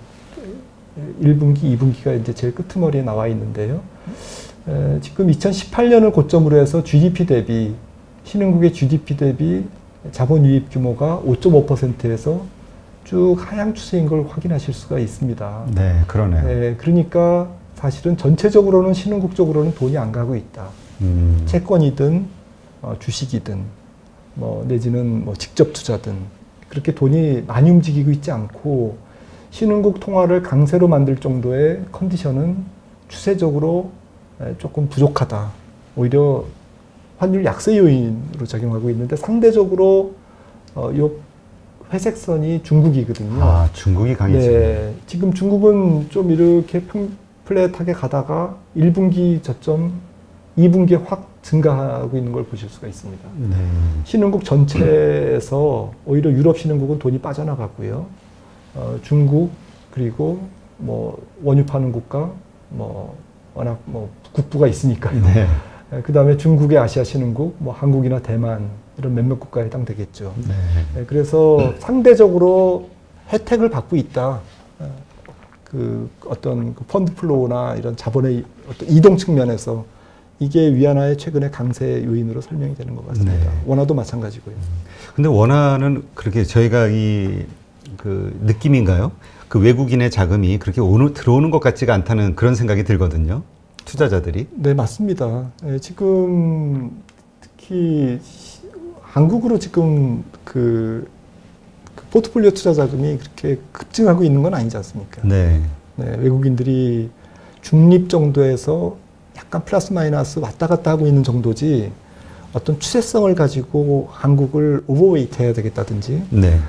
1분기, 2분기가 이제 제일 끄트머리에 나와 있는데요. 지금 2018년을 고점으로 해서 GDP 대비 신흥국의 GDP 대비 자본 유입 규모가 5.5%에서 쭉 하향 추세인 걸 확인하실 수가 있습니다. 네, 그러네요. 네, 그러니까 사실은 전체적으로는 신흥국 쪽으로는 돈이 안 가고 있다. 채권이든 주식이든 뭐 내지는 뭐 직접 투자든 그렇게 돈이 많이 움직이고 있지 않고 신흥국 통화를 강세로 만들 정도의 컨디션은 추세적으로 조금 부족하다. 오히려 환율 약세 요인으로 작용하고 있는데 상대적으로 요 회색선이 중국이거든요. 중국이 강해지네. 네, 지금 중국은 좀 이렇게 플랫하게 가다가 1분기 저점, 2분기에 확 증가하고 있는 걸 보실 수가 있습니다. 네. 신흥국 전체에서 오히려 유럽 신흥국은 돈이 빠져나갔고요. 중국 그리고 뭐 원유 파는 국가, 뭐 워낙 뭐 국부가 있으니까요. 네. 그 다음에 중국의 아시아 신흥국, 뭐 한국이나 대만 이런 몇몇 국가에 해당되겠죠. 네. 그래서 상대적으로 혜택을 받고 있다. 그 어떤 펀드 플로우나 이런 자본의 어떤 이동 측면에서 이게 위안화의 최근의 강세 요인으로 설명이 되는 것 같습니다. 네. 원화도 마찬가지고요. 근데 원화는 그렇게 저희가 그 느낌인가요? 그 외국인의 자금이 그렇게 들어오는 것 같지가 않다는 그런 생각이 들거든요. 투자자들이. 네, 맞습니다. 지금 특히 한국으로 지금 그 포트폴리오 투자 자금이 그렇게 급증하고 있는 건 아니지 않습니까? 네. 네, 외국인들이 중립 정도에서 약간 플러스 마이너스 왔다 갔다 하고 있는 정도지 어떤 추세성을 가지고 한국을 오버웨이트 해야 되겠다든지 네.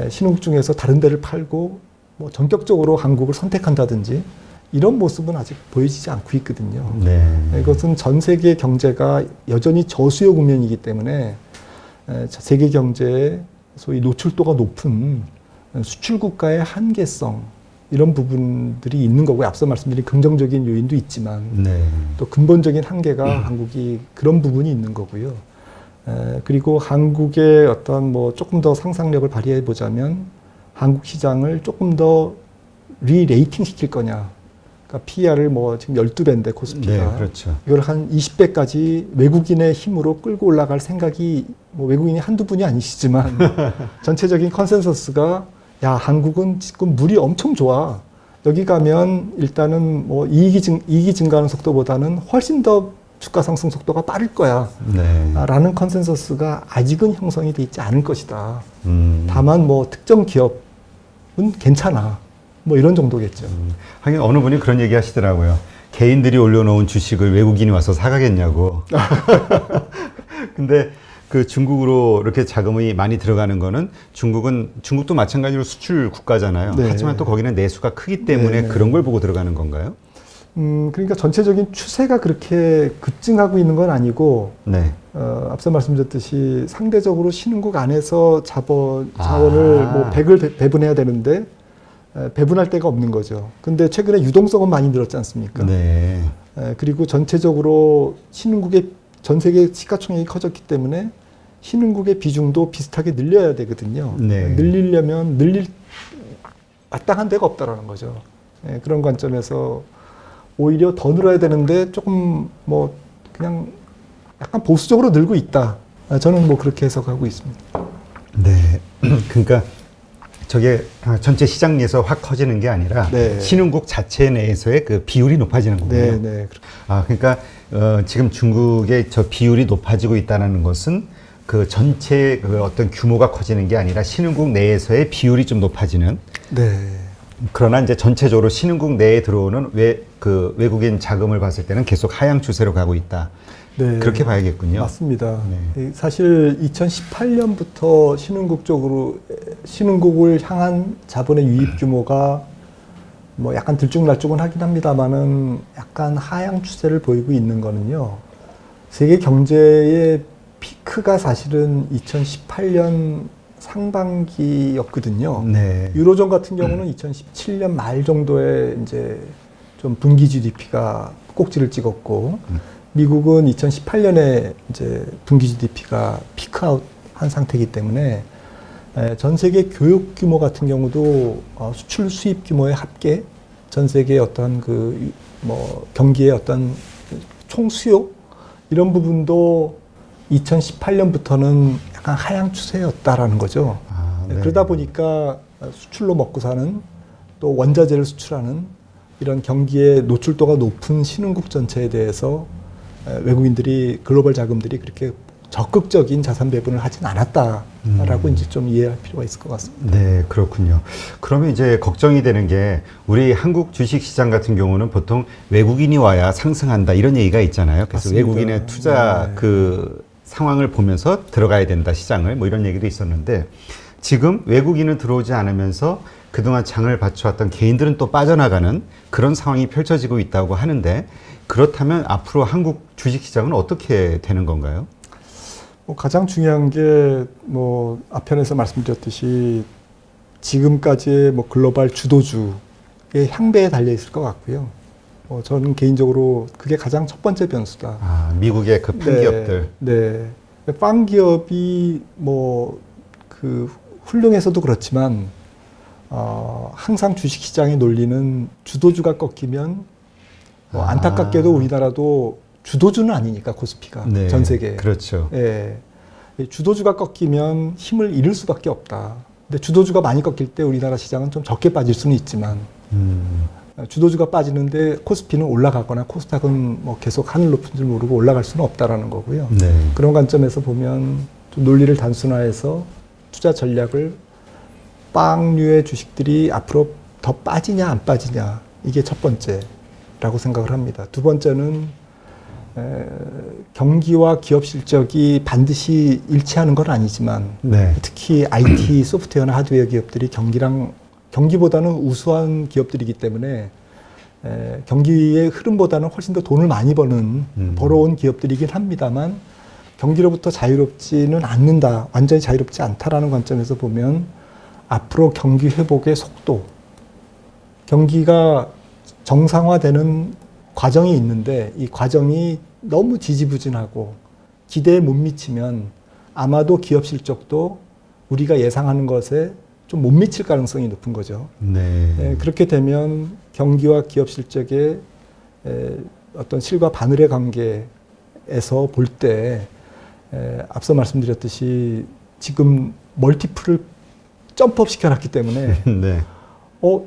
신흥국 중에서 다른 데를 팔고 뭐 전격적으로 한국을 선택한다든지 이런 모습은 아직 보여지지 않고 있거든요. 네. 이것은 전 세계 경제가 여전히 저수요 국면이기 때문에 세계 경제의 소위 노출도가 높은 수출 국가의 한계성 이런 부분들이 있는 거고요. 앞서 말씀드린 긍정적인 요인도 있지만 네. 또 근본적인 한계가 한국이 그런 부분이 있는 거고요. 그리고 한국의 어떤 뭐 조금 더 상상력을 발휘해 보자면 한국 시장을 조금 더 리레이팅 시킬 거냐. 그러니까 PER을 뭐 지금 12배인데 코스피가. 네, 그렇죠. 이걸 한 20배까지 외국인의 힘으로 끌고 올라갈 생각이 뭐 외국인이 한두 분이 아니시지만 전체적인 컨센서스가 야, 한국은 지금 물이 엄청 좋아. 여기 가면 일단은 뭐 이익이 증가하는 속도보다는 훨씬 더 주가 상승 속도가 빠를 거야. 네. 라는 컨센서스가 아직은 형성이 돼 있지 않을 것이다. 다만 뭐 특정 기업 괜찮아. 뭐 이런 정도겠죠. 하긴 어느 분이 그런 얘기 하시더라고요. 개인들이 올려놓은 주식을 외국인이 와서 사가겠냐고. 근데 그 중국으로 이렇게 자금이 많이 들어가는 거는 중국도 마찬가지로 수출 국가잖아요. 네. 하지만 또 거기는 내수가 크기 때문에 네. 그런 걸 보고 들어가는 건가요? 그러니까 전체적인 추세가 그렇게 급증하고 있는 건 아니고, 네. 앞서 말씀드렸듯이 상대적으로 신흥국 안에서 자원을 뭐 100을 배분해야 되는데, 배분할 데가 없는 거죠. 근데 최근에 유동성은 많이 늘었지 않습니까? 네. 그리고 전체적으로 신흥국의 전 세계 시가총액이 커졌기 때문에 신흥국의 비중도 비슷하게 늘려야 되거든요. 네. 늘리려면 마땅한 데가 없다라는 거죠. 그런 관점에서 오히려 더 늘어야 되는데 조금 뭐 그냥 약간 보수적으로 늘고 있다. 저는 뭐 그렇게 해석하고 있습니다. 네. 그러니까 저게 전체 시장 내에서 확 커지는 게 아니라 네. 신흥국 자체 내에서의 그 비율이 높아지는 거군요. 네, 네. 그러니까 지금 중국의 저 비율이 높아지고 있다는 것은 그 전체 그 어떤 규모가 커지는 게 아니라 신흥국 내에서의 비율이 좀 높아지는. 네. 그러나 이제 전체적으로 신흥국 내에 들어오는 외국인 자금을 봤을 때는 계속 하향 추세로 가고 있다. 네. 그렇게 봐야겠군요. 맞습니다. 네. 사실 2018년부터 신흥국을 향한 자본의 유입 규모가 뭐 약간 들쭉날쭉은 하긴 합니다만은 약간 하향 추세를 보이고 있는 거는요. 세계 경제의 피크가 사실은 2018년 상반기였거든요. 네. 유로존 같은 경우는 2017년 말 정도에 이제 좀 분기 GDP가 꼭지를 찍었고, 미국은 2018년에 이제 분기 GDP가 피크아웃 한 상태이기 때문에 전 세계 교육 규모 같은 경우도 수출 수입 규모의 합계, 전 세계의 어떤 그 뭐 경기의 어떤 총 수요 이런 부분도 2018년부터는 약간 하향 추세였다라는 거죠. 네. 그러다 보니까 수출로 먹고 사는 또 원자재를 수출하는 이런 경기에 노출도가 높은 신흥국 전체에 대해서 외국인들이 글로벌 자금들이 그렇게 적극적인 자산 배분을 하진 않았다라고 이제 좀 이해할 필요가 있을 것 같습니다. 네, 그렇군요. 그러면 이제 걱정이 되는 게 우리 한국 주식 시장 같은 경우는 보통 외국인이 와야 상승한다 이런 얘기가 있잖아요. 그래서 맞습니다. 외국인의 투자 네. 그 상황을 보면서 들어가야 된다 시장을 뭐 이런 얘기도 있었는데 지금 외국인은 들어오지 않으면서 그동안 장을 받쳐왔던 개인들은 또 빠져나가는 그런 상황이 펼쳐지고 있다고 하는데 그렇다면 앞으로 한국 주식 시장은 어떻게 되는 건가요? 가장 중요한 게 뭐 앞편에서 말씀드렸듯이 지금까지의 뭐 글로벌 주도주의 향배에 달려 있을 것 같고요. 저는 개인적으로 그게 가장 첫 번째 변수다. 미국의 그 팬기업들. 네. 빵기업이 뭐 그 훌륭해서도 그렇지만 항상 주식시장의 논리는 주도주가 꺾이면 뭐 안타깝게도 우리나라도 주도주는 아니니까 코스피가 네, 전 세계. 그렇죠. 예. 주도주가 꺾이면 힘을 잃을 수밖에 없다. 근데 주도주가 많이 꺾일 때 우리나라 시장은 좀 적게 빠질 수는 있지만 주도주가 빠지는데 코스피는 올라가거나 코스닥은 뭐 계속 하늘 높은 줄 모르고 올라갈 수는 없다라는 거고요. 네. 그런 관점에서 보면 좀 논리를 단순화해서 투자 전략을 빵류의 주식들이 앞으로 더 빠지냐 안 빠지냐 이게 첫 번째라고 생각을 합니다. 두 번째는 경기와 기업 실적이 반드시 일치하는 건 아니지만 네. 특히 IT, 소프트웨어나 하드웨어 기업들이 경기보다는 우수한 기업들이기 때문에 경기의 흐름보다는 훨씬 더 돈을 많이 벌어온 기업들이긴 합니다만 경기로부터 자유롭지는 않는다, 완전히 자유롭지 않다라는 관점에서 보면 앞으로 경기 회복의 속도, 경기가 정상화되는 과정이 있는데 이 과정이 너무 지지부진하고 기대에 못 미치면 아마도 기업 실적도 우리가 예상하는 것에 좀 못 미칠 가능성이 높은 거죠. 네. 그렇게 되면 경기와 기업 실적의 어떤 실과 바늘의 관계에서 볼 때 앞서 말씀드렸듯이 지금 멀티플을 점프업 시켜놨기 때문에 네.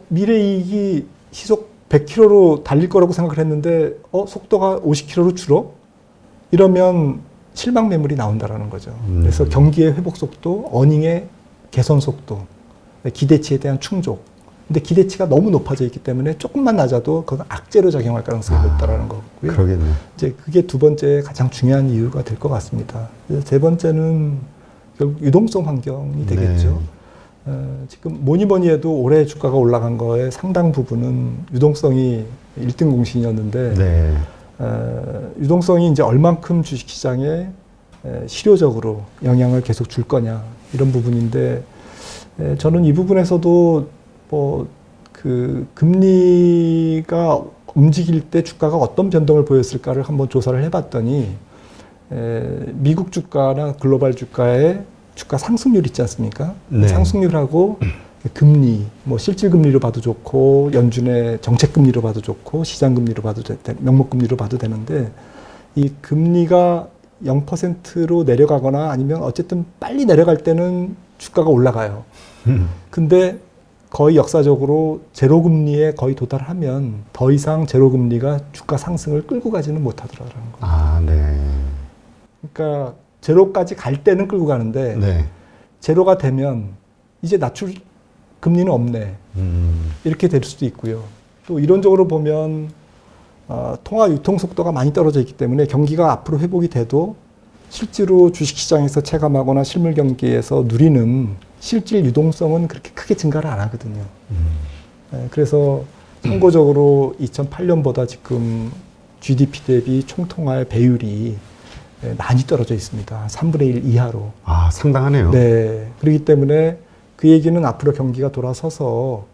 미래이익이 시속 100km로 달릴 거라고 생각을 했는데 속도가 50km로 줄어? 이러면 실망 매물이 나온다라는 거죠. 그래서 경기의 회복 속도, 어닝의 개선 속도 기대치에 대한 충족. 근데 기대치가 너무 높아져 있기 때문에 조금만 낮아도 그건 악재로 작용할 가능성이 높다라는 거고요. 그러겠네요. 이제 그게 두 번째 가장 중요한 이유가 될 것 같습니다. 세 번째는 결국 유동성 환경이 되겠죠. 지금 뭐니 뭐니 해도 올해 주가가 올라간 거에 상당 부분은 유동성이 1등 공신이었는데 네. 유동성이 이제 얼만큼 주식시장에 실효적으로 영향을 계속 줄 거냐 이런 부분인데 저는 이 부분에서도 그 금리가 움직일 때 주가가 어떤 변동을 보였을까를 한번 조사를 해봤더니 미국 주가나 글로벌 주가의 주가 상승률 있지 않습니까? 네. 상승률하고 금리, 뭐 실질 금리로 봐도 좋고 연준의 정책 금리로 봐도 좋고 시장 금리로 봐도 명목 금리로 봐도 되는데 이 금리가 0%로 내려가거나 아니면 어쨌든 빨리 내려갈 때는 주가가 올라가요. 근데 거의 역사적으로 제로금리에 거의 도달하면 더 이상 제로금리가 주가 상승을 끌고 가지는 못하더라는 거예요. 아, 네. 그러니까 제로까지 갈 때는 끌고 가는데 네. 제로가 되면 이제 낮출 금리는 없네. 이렇게 될 수도 있고요. 또 이론적으로 보면 통화 유통 속도가 많이 떨어져 있기 때문에 경기가 앞으로 회복이 돼도 실제로 주식시장에서 체감하거나 실물 경기에서 누리는 실질 유동성은 그렇게 크게 증가를 안 하거든요. 그래서 참고적으로 2008년보다 지금 GDP 대비 총통화의 배율이 많이 떨어져 있습니다. 3분의 1 이하로. 아, 상당하네요. 네. 그렇기 때문에 그 얘기는 앞으로 경기가 돌아서서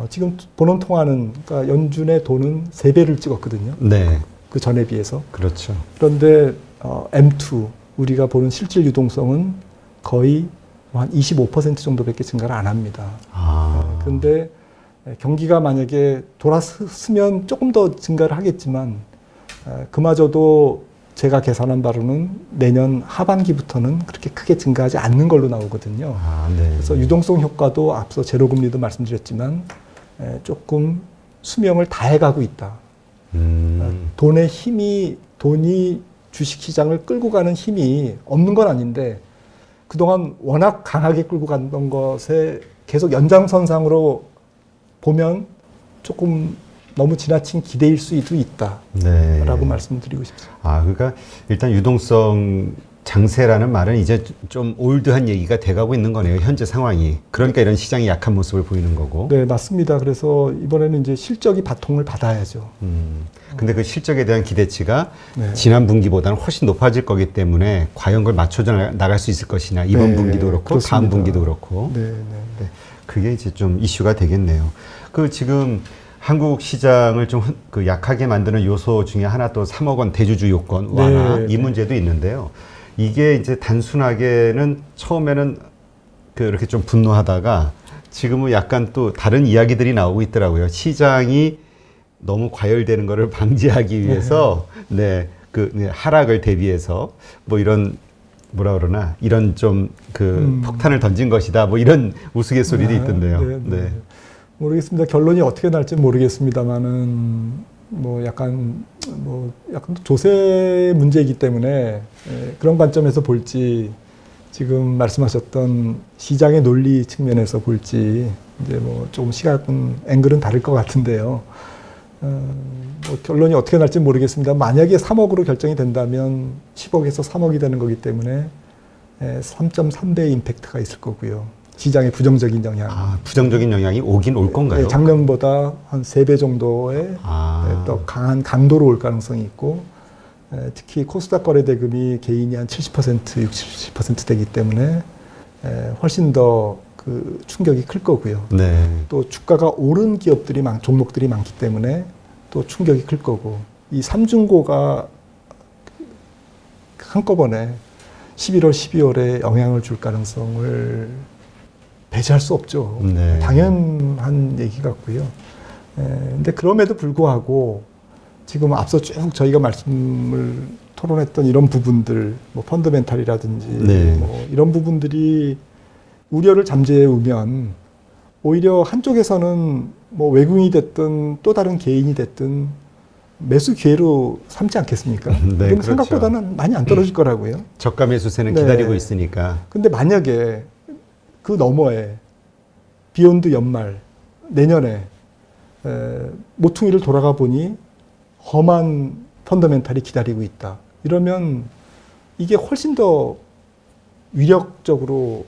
지금 보는 통화는 그러니까 연준의 돈은 3배를 찍었거든요. 네. 그 전에 비해서. 그렇죠. 그런데 M2 우리가 보는 실질 유동성은 거의 한 25% 정도밖에 증가를 안 합니다. 그런데 경기가 만약에 돌아서면 조금 더 증가를 하겠지만 그마저도 제가 계산한 바로는 내년 하반기부터는 그렇게 크게 증가하지 않는 걸로 나오거든요. 네. 그래서 유동성 효과도 앞서 제로금리도 말씀드렸지만 조금 수명을 다해가고 있다. 돈의 힘이 돈이 주식시장을 끌고 가는 힘이 없는 건 아닌데 그동안 워낙 강하게 끌고 갔던 것에 계속 연장선상으로 보면 조금 너무 지나친 기대일 수도 있다라고 네. 말씀드리고 싶습니다. 그러니까 일단 유동성 장세라는 말은 이제 좀 올드한 얘기가 돼가고 있는 거네요. 현재 상황이. 그러니까 이런 시장이 약한 모습을 보이는 거고. 네, 맞습니다. 그래서 이번에는 이제 실적이 바통을 받아야죠. 근데 그 실적에 대한 기대치가 네. 지난 분기보다는 훨씬 높아질 거기 때문에 과연 그걸 맞춰져 나갈 수 있을 것이냐. 이번 네, 분기도 그렇고 그렇습니다. 다음 분기도 그렇고. 네, 네. 네, 그게 이제 좀 이슈가 되겠네요. 그 지금 한국 시장을 좀 그 약하게 만드는 요소 중에 하나 또 3억 원 대주주 요건 완화, 이 문제도 있는데요. 이게 이제 단순하게는 처음에는 그렇게 좀 분노하다가 지금은 약간 또 다른 이야기들이 나오고 있더라고요. 시장이 너무 과열되는 거를 방지하기 위해서 하락을 대비해서 뭐 이런 뭐라 그러나 이런 좀 그 폭탄을 던진 것이다. 뭐 이런 우스갯소리도 있던데요. 네. 모르겠습니다. 결론이 어떻게 날지 모르겠습니다만은 약간 조세 문제이기 때문에 그런 관점에서 볼지 지금 말씀하셨던 시장의 논리 측면에서 볼지 이제 조금 시각은 앵글은 다를 것 같은데요. 결론이 어떻게 날지 모르겠습니다. 만약에 3억으로 결정이 된다면 10억에서 3억이 되는 거기 때문에 3.3배의 임팩트가 있을 거고요. 시장의 부정적인 영향. 부정적인 영향이 오긴 올 건가요? 네, 작년보다 한 3배 정도의 더 강한 강도로 올 가능성이 있고 특히 코스닥 거래대금이 개인이 한 70%, 60% 되기 때문에 훨씬 더 그 충격이 클 거고요. 네. 또 주가가 오른 기업들이 종목들이 많기 때문에 또 충격이 클 거고 이 삼중고가 한꺼번에 11월, 12월에 영향을 줄 가능성을 배제할 수 없죠. 네. 당연한 얘기 같고요. 근데 그럼에도 불구하고 지금 앞서 쭉 저희가 말씀을 토론했던 이런 부분들, 펀더멘탈이라든지 이런 부분들이 우려를 잠재해 오면 오히려 한쪽에서는 외국인이 됐든 또 다른 개인이 됐든 매수 기회로 삼지 않겠습니까? 네, 그렇죠. 생각보다는 많이 안 떨어질 거라고요. 저가 매수세는 기다리고 있으니까. 근데 만약에 그 너머에 비욘드 연말 내년에 모퉁이를 돌아가 보니 험한 펀더멘탈이 기다리고 있다. 이러면 이게 훨씬 더 위력적으로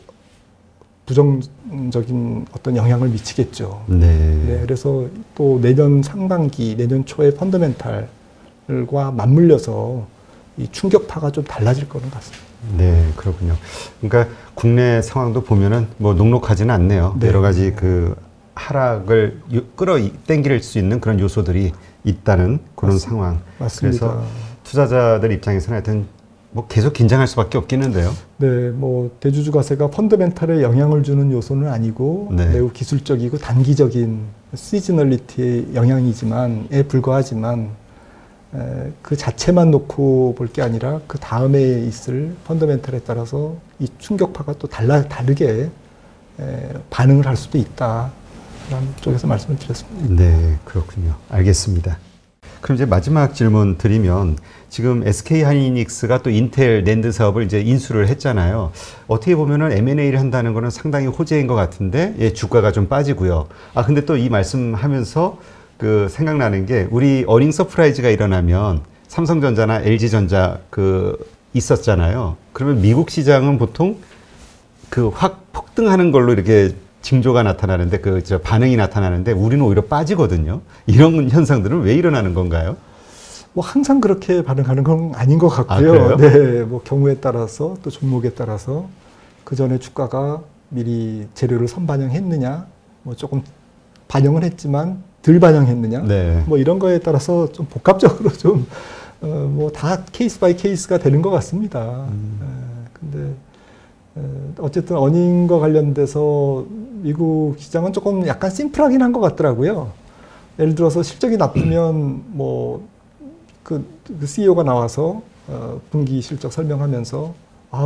부정적인 어떤 영향을 미치겠죠. 네, 그래서 또 내년 상반기, 내년 초에 펀더멘탈과 맞물려서 이 충격파가 좀 달라질 거는 같습니다. 네, 그렇군요. 그러니까 국내 상황도 보면은 녹록하지는 않네요. 네. 여러 가지 그 하락을 끌어당길 수 있는 그런 요소들이 있다는 그런 상황. 맞습니다. 그래서 투자자들 입장에서는 하여튼 계속 긴장할 수밖에 없겠는데요. 네, 대주주가세가 펀더멘탈에 영향을 주는 요소는 아니고 매우 기술적이고 단기적인 시즈널리티의 영향이지만에 불과하지만 그 자체만 놓고 볼 게 아니라 그 다음에 있을 펀더멘탈에 따라서 이 충격파가 또 다르게 반응을 할 수도 있다. 라는 쪽에서 말씀을 드렸습니다. 네, 그렇군요. 알겠습니다. 그럼 이제 마지막 질문 드리면 지금 SK 하이닉스가 또 인텔 낸드 사업을 이제 인수를 했잖아요. 어떻게 보면은 M&A를 한다는 거는 상당히 호재인 것 같은데 주가가 좀 빠지고요. 근데 또 이 말씀하면서 그 생각나는 게 우리 어닝 서프라이즈가 일어나면 삼성전자나 LG전자 있었잖아요. 그러면 미국 시장은 보통 확 폭등하는 걸로 이렇게 징조가 나타나는데 반응이 나타나는데 우리는 오히려 빠지거든요. 이런 현상들은 왜 일어나는 건가요? 항상 그렇게 반응하는 건 아닌 것 같고요. 네, 경우에 따라서 또 종목에 따라서 그 전에 주가가 미리 재료를 선반영했느냐, 조금 반영을 했지만 덜 반영했느냐, 이런 거에 따라서 좀 복합적으로 좀 다 케이스 바이 케이스가 되는 것 같습니다. 근데 어쨌든 어닝과 관련돼서 미국 시장은 조금 약간 심플하긴 한 것 같더라고요. 예를 들어서 실적이 나쁘면 그 CEO가 나와서 분기 실적 설명하면서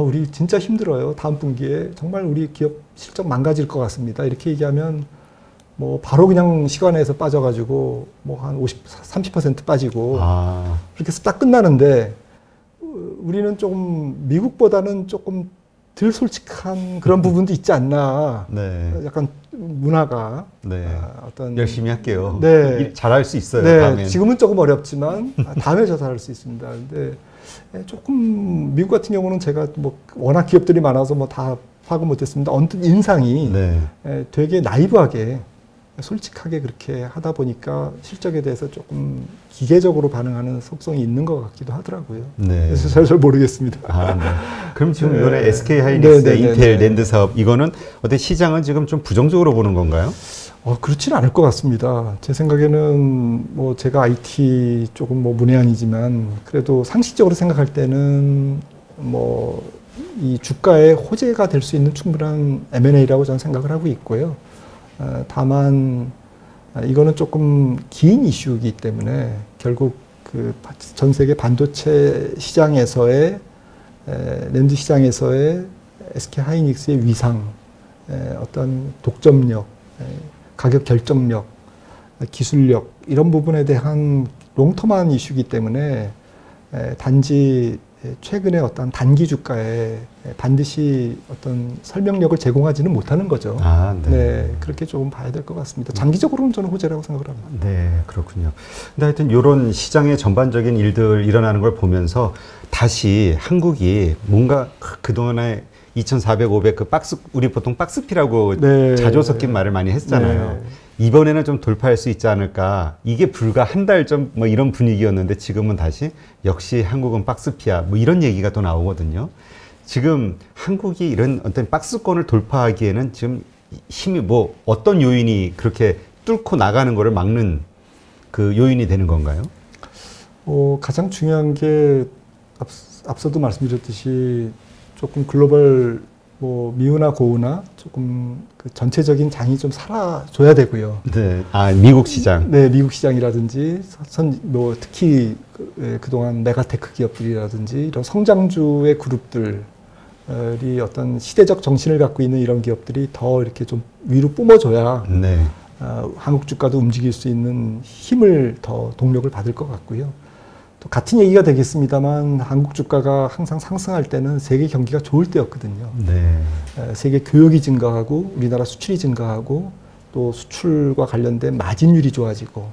우리 진짜 힘들어요. 다음 분기에 정말 우리 기업 실적 망가질 것 같습니다. 이렇게 얘기하면 바로 그냥 시간에서 빠져가지고 한 30% 빠지고 그렇게 해서 딱 끝나는데 우리는 조금 미국보다는 조금 덜 솔직한 그런 부분도 있지 않나. 약간 문화가 어떤 열심히 할게요. 잘할 수 있어요. 다음엔. 지금은 조금 어렵지만 다음에 더 잘할 수 있습니다. 근데 조금 미국 같은 경우는 제가 워낙 기업들이 많아서 다 파악은 못했습니다. 언뜻 인상이 되게 나이브하게 솔직하게 그렇게 하다 보니까 실적에 대해서 조금 기계적으로 반응하는 속성이 있는 것 같기도 하더라고요. 그래서 잘 모르겠습니다. 그럼 지금 이번에 SK 하이닉스 인텔 낸드 사업 이거는 어때 시장은 지금 좀 부정적으로 보는 건가요? 그렇지는 않을 것 같습니다. 제 생각에는 제가 IT 조금 문외한이지만 그래도 상식적으로 생각할 때는 이 주가의 호재가 될 수 있는 충분한 M&A라고 저는 생각을 하고 있고요. 다만 이거는 조금 긴 이슈이기 때문에 결국 전 세계 반도체 시장에서의 낸드 시장에서의 SK 하이닉스의 위상, 어떤 독점력, 가격 결정력, 기술력 이런 부분에 대한 롱텀한 이슈이기 때문에 단지 최근에 어떤 단기 주가에 반드시 어떤 설명력을 제공하지는 못하는 거죠. 그렇게 조금 봐야 될 것 같습니다. 장기적으로는 저는 호재라고 생각을 합니다. 네, 그렇군요. 근데 하여튼 이런 시장의 전반적인 일들 일어나는 걸 보면서 다시 한국이 뭔가 그동안에 2,400, 500 우리 보통 박스피라고 자주 섞인 말을 많이 했잖아요. 이번에는 좀 돌파할 수 있지 않을까. 이게 불과 한 달 전 이런 분위기였는데 지금은 다시 역시 한국은 박스피야. 이런 얘기가 또 나오거든요. 지금 한국이 이런 어떤 박스권을 돌파하기에는 지금 힘이 어떤 요인이 그렇게 뚫고 나가는 거를 막는 그 요인이 되는 건가요? 가장 중요한 게 앞서도 말씀드렸듯이 조금 글로벌 미우나 고우나 조금 그 전체적인 장이 좀 살아줘야 되고요. 미국 시장. 미국 시장이라든지 특히 그동안 메가테크 기업들이라든지 이런 성장주의 그룹들이 어떤 시대적 정신을 갖고 있는 이런 기업들이 더 이렇게 좀 위로 뿜어줘야 한국 주가도 움직일 수 있는 힘을 더 동력을 받을 것 같고요. 또 같은 얘기가 되겠습니다만 한국 주가가 항상 상승할 때는 세계 경기가 좋을 때였거든요. 네. 세계 교역이 증가하고 우리나라 수출이 증가하고 또 수출과 관련된 마진율이 좋아지고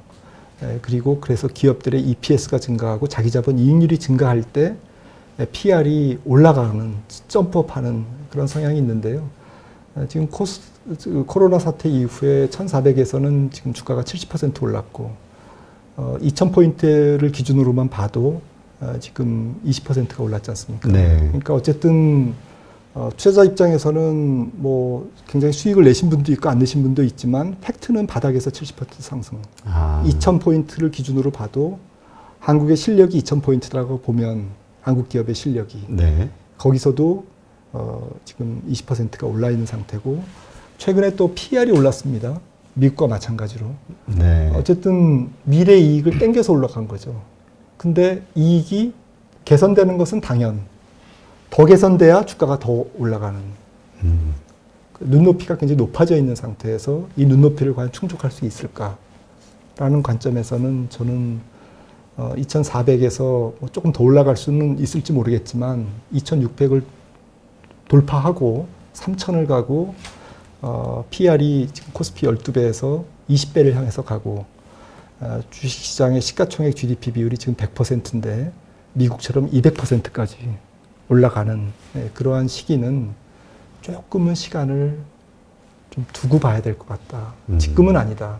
그리고 그래서 기업들의 EPS가 증가하고 자기자본 이익률이 증가할 때 PR이 올라가는 점프업하는 그런 성향이 있는데요. 지금 코로나 사태 이후에 1,400에서는 지금 주가가 70% 올랐고 2,000포인트를 기준으로만 봐도 지금 20%가 올랐지 않습니까? 네. 그러니까 어쨌든 투자자 입장에서는 뭐 굉장히 수익을 내신 분도 있고 안 내신 분도 있지만 팩트는 바닥에서 70% 상승. 2,000포인트를 기준으로 봐도 한국의 실력이 2,000포인트라고 보면 한국 기업의 실력이 네. 거기서도 지금 20%가 올라 있는 상태고 최근에 또 PR이 올랐습니다. 미국과 마찬가지로. 네. 어쨌든 미래 이익을 땡겨서 올라간 거죠. 근데 이익이 개선되는 것은 당연. 더 개선돼야 주가가 더 올라가는. 눈높이가 굉장히 높아져 있는 상태에서 이 눈높이를 과연 충족할 수 있을까라는 관점에서는 저는 2,400에서 조금 더 올라갈 수는 있을지 모르겠지만 2,600을 돌파하고 3,000을 가고 PR이 지금 코스피 12배에서 20배를 향해서 가고 주식시장의 시가총액 GDP 비율이 지금 100%인데 미국처럼 200%까지 올라가는 그러한 시기는 조금은 시간을 좀 두고 봐야 될 것 같다. 지금은 아니다.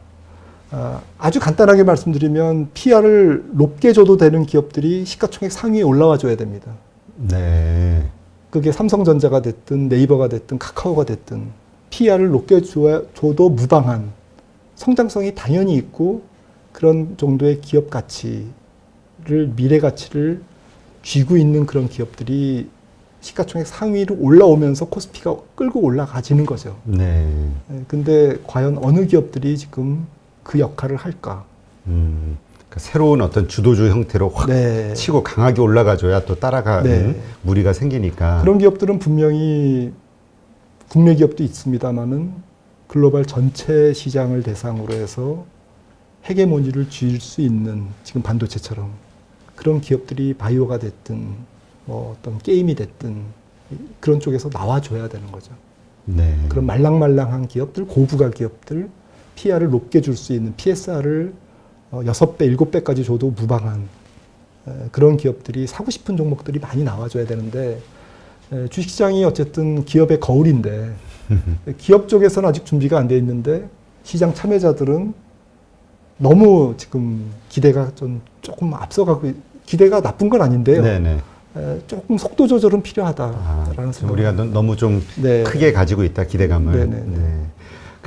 아주 간단하게 말씀드리면 PR을 높게 줘도 되는 기업들이 시가총액 상위에 올라와 줘야 됩니다. 네. 그게 삼성전자가 됐든 네이버가 됐든 카카오가 됐든 PR을 높게 줘도 무방한 성장성이 당연히 있고 그런 정도의 기업 가치를 미래 가치를 쥐고 있는 그런 기업들이 시가총액 상위로 올라오면서 코스피가 끌고 올라가지는 거죠. 네. 근데 과연 어느 기업들이 지금 그 역할을 할까? 그러니까 새로운 어떤 주도주 형태로 확 네. 치고 강하게 올라가줘야 또 따라가는 네. 무리가 생기니까. 그런 기업들은 분명히 국내 기업도 있습니다만은 글로벌 전체 시장을 대상으로 해서 헤게모니를 쥘 수 있는 지금 반도체처럼 그런 기업들이 바이오가 됐든 뭐 어떤 게임이 됐든 그런 쪽에서 나와줘야 되는 거죠. 네. 그런 말랑말랑한 기업들, 고부가 기업들, PR을 높게 줄 수 있는 PSR을 6배, 7배까지 줘도 무방한 그런 기업들이 사고 싶은 종목들이 많이 나와줘야 되는데 주식시장이 어쨌든 기업의 거울인데 기업 쪽에서는 아직 준비가 안 돼 있는데 시장 참여자들은 너무 지금 기대가 좀 조금 앞서가고 기대가 나쁜 건 아닌데요. 네네. 조금 속도 조절은 필요하다라는 생각. 우리가 너무 좀 네. 크게 가지고 있다 기대감을. 네네. 네.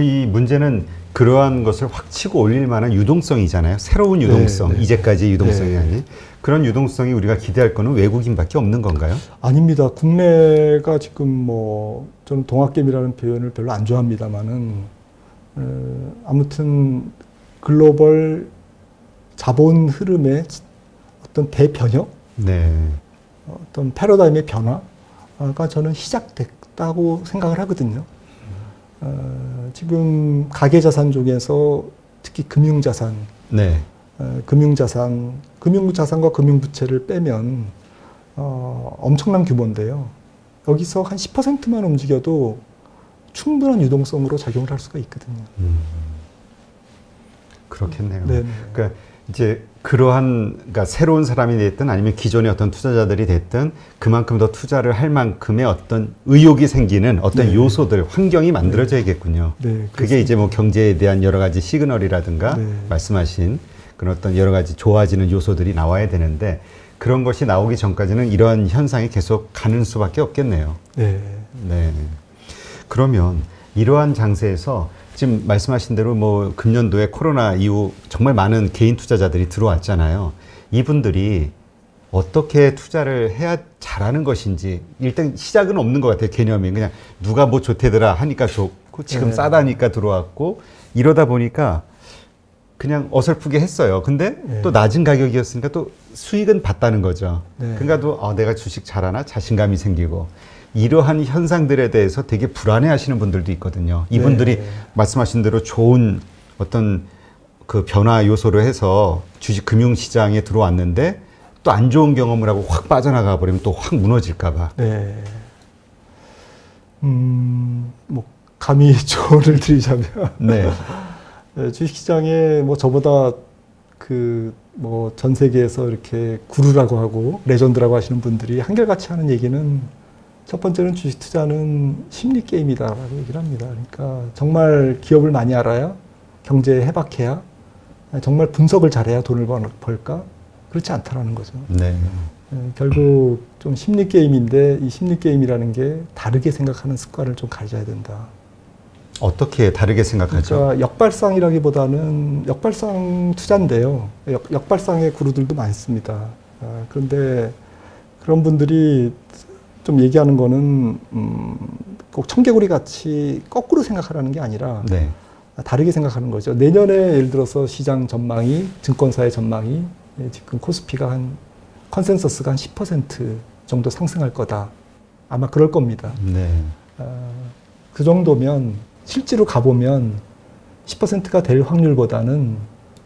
이 문제는 그러한 것을 확 치고 올릴 만한 유동성이잖아요. 새로운 유동성, 네, 네. 이제까지의 유동성이 네. 아닌 그런 유동성이 우리가 기대할 거는 외국인밖에 없는 건가요? 아닙니다. 국내가 지금 뭐 저는 동학개미라는 표현을 별로 안 좋아합니다만은 아무튼 글로벌 자본 흐름의 어떤 대변혁, 네. 어떤 패러다임의 변화가 저는 시작됐다고 생각을 하거든요. 지금 가계자산 중에서 특히 금융자산, 네. 금융자산과 금융부채를 빼면 엄청난 규모인데요. 여기서 한 10%만 움직여도 충분한 유동성으로 작용을 할 수가 있거든요. 그렇겠네요. 네. 그러니까 이제 그러니까 새로운 사람이 됐든 아니면 기존의 어떤 투자자들이 됐든 그만큼 더 투자를 할 만큼의 어떤 의욕이 생기는 어떤 네. 요소들, 환경이 만들어져야겠군요. 네, 그게 이제 뭐 경제에 대한 여러 가지 시그널이라든가 네. 말씀하신 그런 어떤 여러 가지 좋아지는 요소들이 나와야 되는데 그런 것이 나오기 전까지는 이런 현상이 계속 가는 수밖에 없겠네요. 네. 네. 그러면 이러한 장세에서 지금 말씀하신 대로 뭐 금년도에 코로나 이후 정말 많은 개인 투자자들이 들어왔잖아요. 이분들이 어떻게 투자를 해야 잘하는 것인지 일단 시작은 없는 것 같아요. 개념이 그냥 누가 뭐 좋대더라 하니까 좋고 지금 네. 싸다니까 들어왔고 이러다 보니까 그냥 어설프게 했어요. 근데 네. 또 낮은 가격이었으니까 또 수익은 봤다는 거죠. 네. 그러니까 또 내가 주식 잘하나 자신감이 생기고 이러한 현상들에 대해서 되게 불안해하시는 분들도 있거든요. 이분들이 네. 말씀하신 대로 좋은 어떤 그 변화 요소로 해서 주식 금융 시장에 들어왔는데 또 안 좋은 경험을 하고 확 빠져나가 버리면 또 확 무너질까 봐. 네. 뭐 감히 조언을 드리자면 네. 네, 주식시장에 뭐 저보다 그 뭐 전 세계에서 이렇게 구루라고 하고 레전드라고 하시는 분들이 한결같이 하는 얘기는 첫 번째는 주식 투자는 심리 게임이다라고 얘기를 합니다. 그러니까 정말 기업을 많이 알아야 경제에 해박해야 정말 분석을 잘해야 돈을 벌까? 그렇지 않다라는 거죠. 네. 결국 좀 심리 게임인데 이 심리 게임이라는 게 다르게 생각하는 습관을 좀 가져야 된다. 어떻게 다르게 생각하죠? 그러니까 역발상이라기보다는 역발상 투자인데요. 역발상의 구루들도 많습니다. 그런데 그런 분들이 좀 얘기하는 거는 꼭 청개구리 같이 거꾸로 생각하라는 게 아니라 네. 다르게 생각하는 거죠. 내년에 예를 들어서 시장 전망이 증권사의 전망이 지금 코스피가 한 컨센서스가 한 10% 정도 상승할 거다. 아마 그럴 겁니다. 네. 그 정도면 실제로 가보면 10%가 될 확률보다는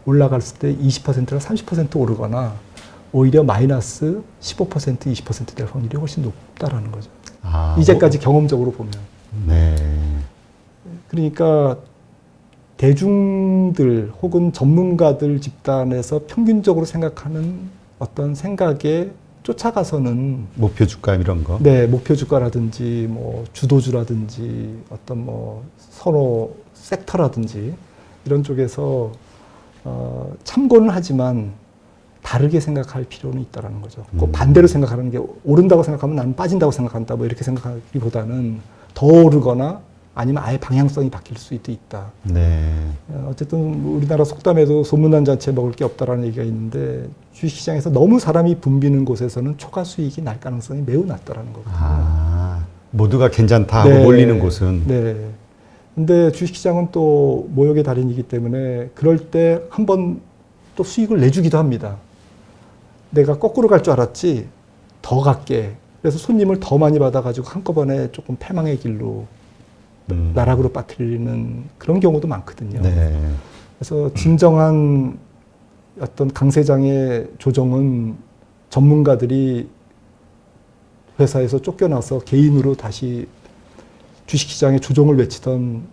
올라갔을 때 20%나 30% 오르거나 오히려 마이너스 15%, 20% 될 확률이 훨씬 높다라는 거죠. 아, 이제까지 경험적으로 보면. 네. 그러니까 대중들 혹은 전문가들 집단에서 평균적으로 생각하는 어떤 생각에 쫓아가서는 목표 주가 이런 거. 네, 목표 주가라든지 뭐 주도주라든지 어떤 뭐 선호 섹터라든지 이런 쪽에서 참고는 하지만 다르게 생각할 필요는 있다라는 거죠. 꼭 반대로 생각하는 게 오른다고 생각하면 나는 빠진다고 생각한다. 뭐 이렇게 생각하기보다는 더 오르거나 아니면 아예 방향성이 바뀔 수도 있다. 네. 어쨌든 우리나라 속담에도 소문난 잔치에 먹을 게 없다라는 얘기가 있는데 주식시장에서 너무 사람이 붐비는 곳에서는 초과 수익이 날 가능성이 매우 낮다라는 거거든요. 아, 모두가 괜찮다 하고 네. 몰리는 곳은. 네. 근데 주식시장은 또 모욕의 달인이기 때문에 그럴 때 한 번 또 수익을 내주기도 합니다. 내가 거꾸로 갈 줄 알았지 더 갈게. 그래서 손님을 더 많이 받아가지고 한꺼번에 조금 패망의 길로 나락으로 빠뜨리는 그런 경우도 많거든요. 네. 그래서 진정한 어떤 강세장의 조정은 전문가들이 회사에서 쫓겨나서 개인으로 다시 주식시장의 조정을 외치던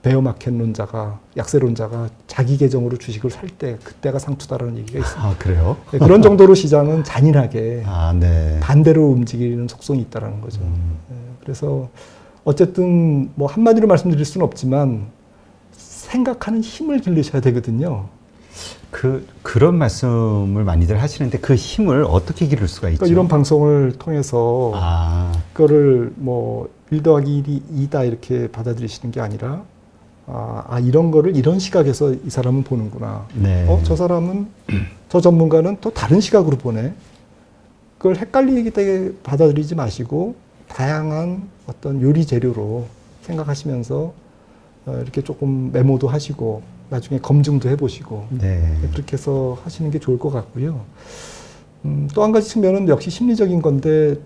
베어마켓론자가 약세론자가 자기 계정으로 주식을 살 때 그때가 상투다라는 얘기가 있습니다. 아, 그래요? 네, 그런 정도로 시장은 잔인하게 아, 네. 반대로 움직이는 속성이 있다는 거죠. 네, 그래서 어쨌든 뭐 한마디로 말씀드릴 수는 없지만 생각하는 힘을 기르셔야 되거든요. 그런 말씀을 많이들 하시는데 그 힘을 어떻게 기를 수가 있죠? 그러니까 이런 방송을 통해서 그거를 뭐 1 더하기 1이 2다 이렇게 받아들이시는 게 아니라 이런 거를 이런 시각에서 이 사람은 보는구나. 네. 저 사람은 저 전문가는 또 다른 시각으로 보네. 그걸 헷갈리게 받아들이지 마시고 다양한 어떤 요리 재료로 생각하시면서 이렇게 조금 메모도 하시고 나중에 검증도 해보시고 네. 그렇게 해서 하시는 게 좋을 것 같고요. 또 한 가지 측면은 역시 심리적인 건데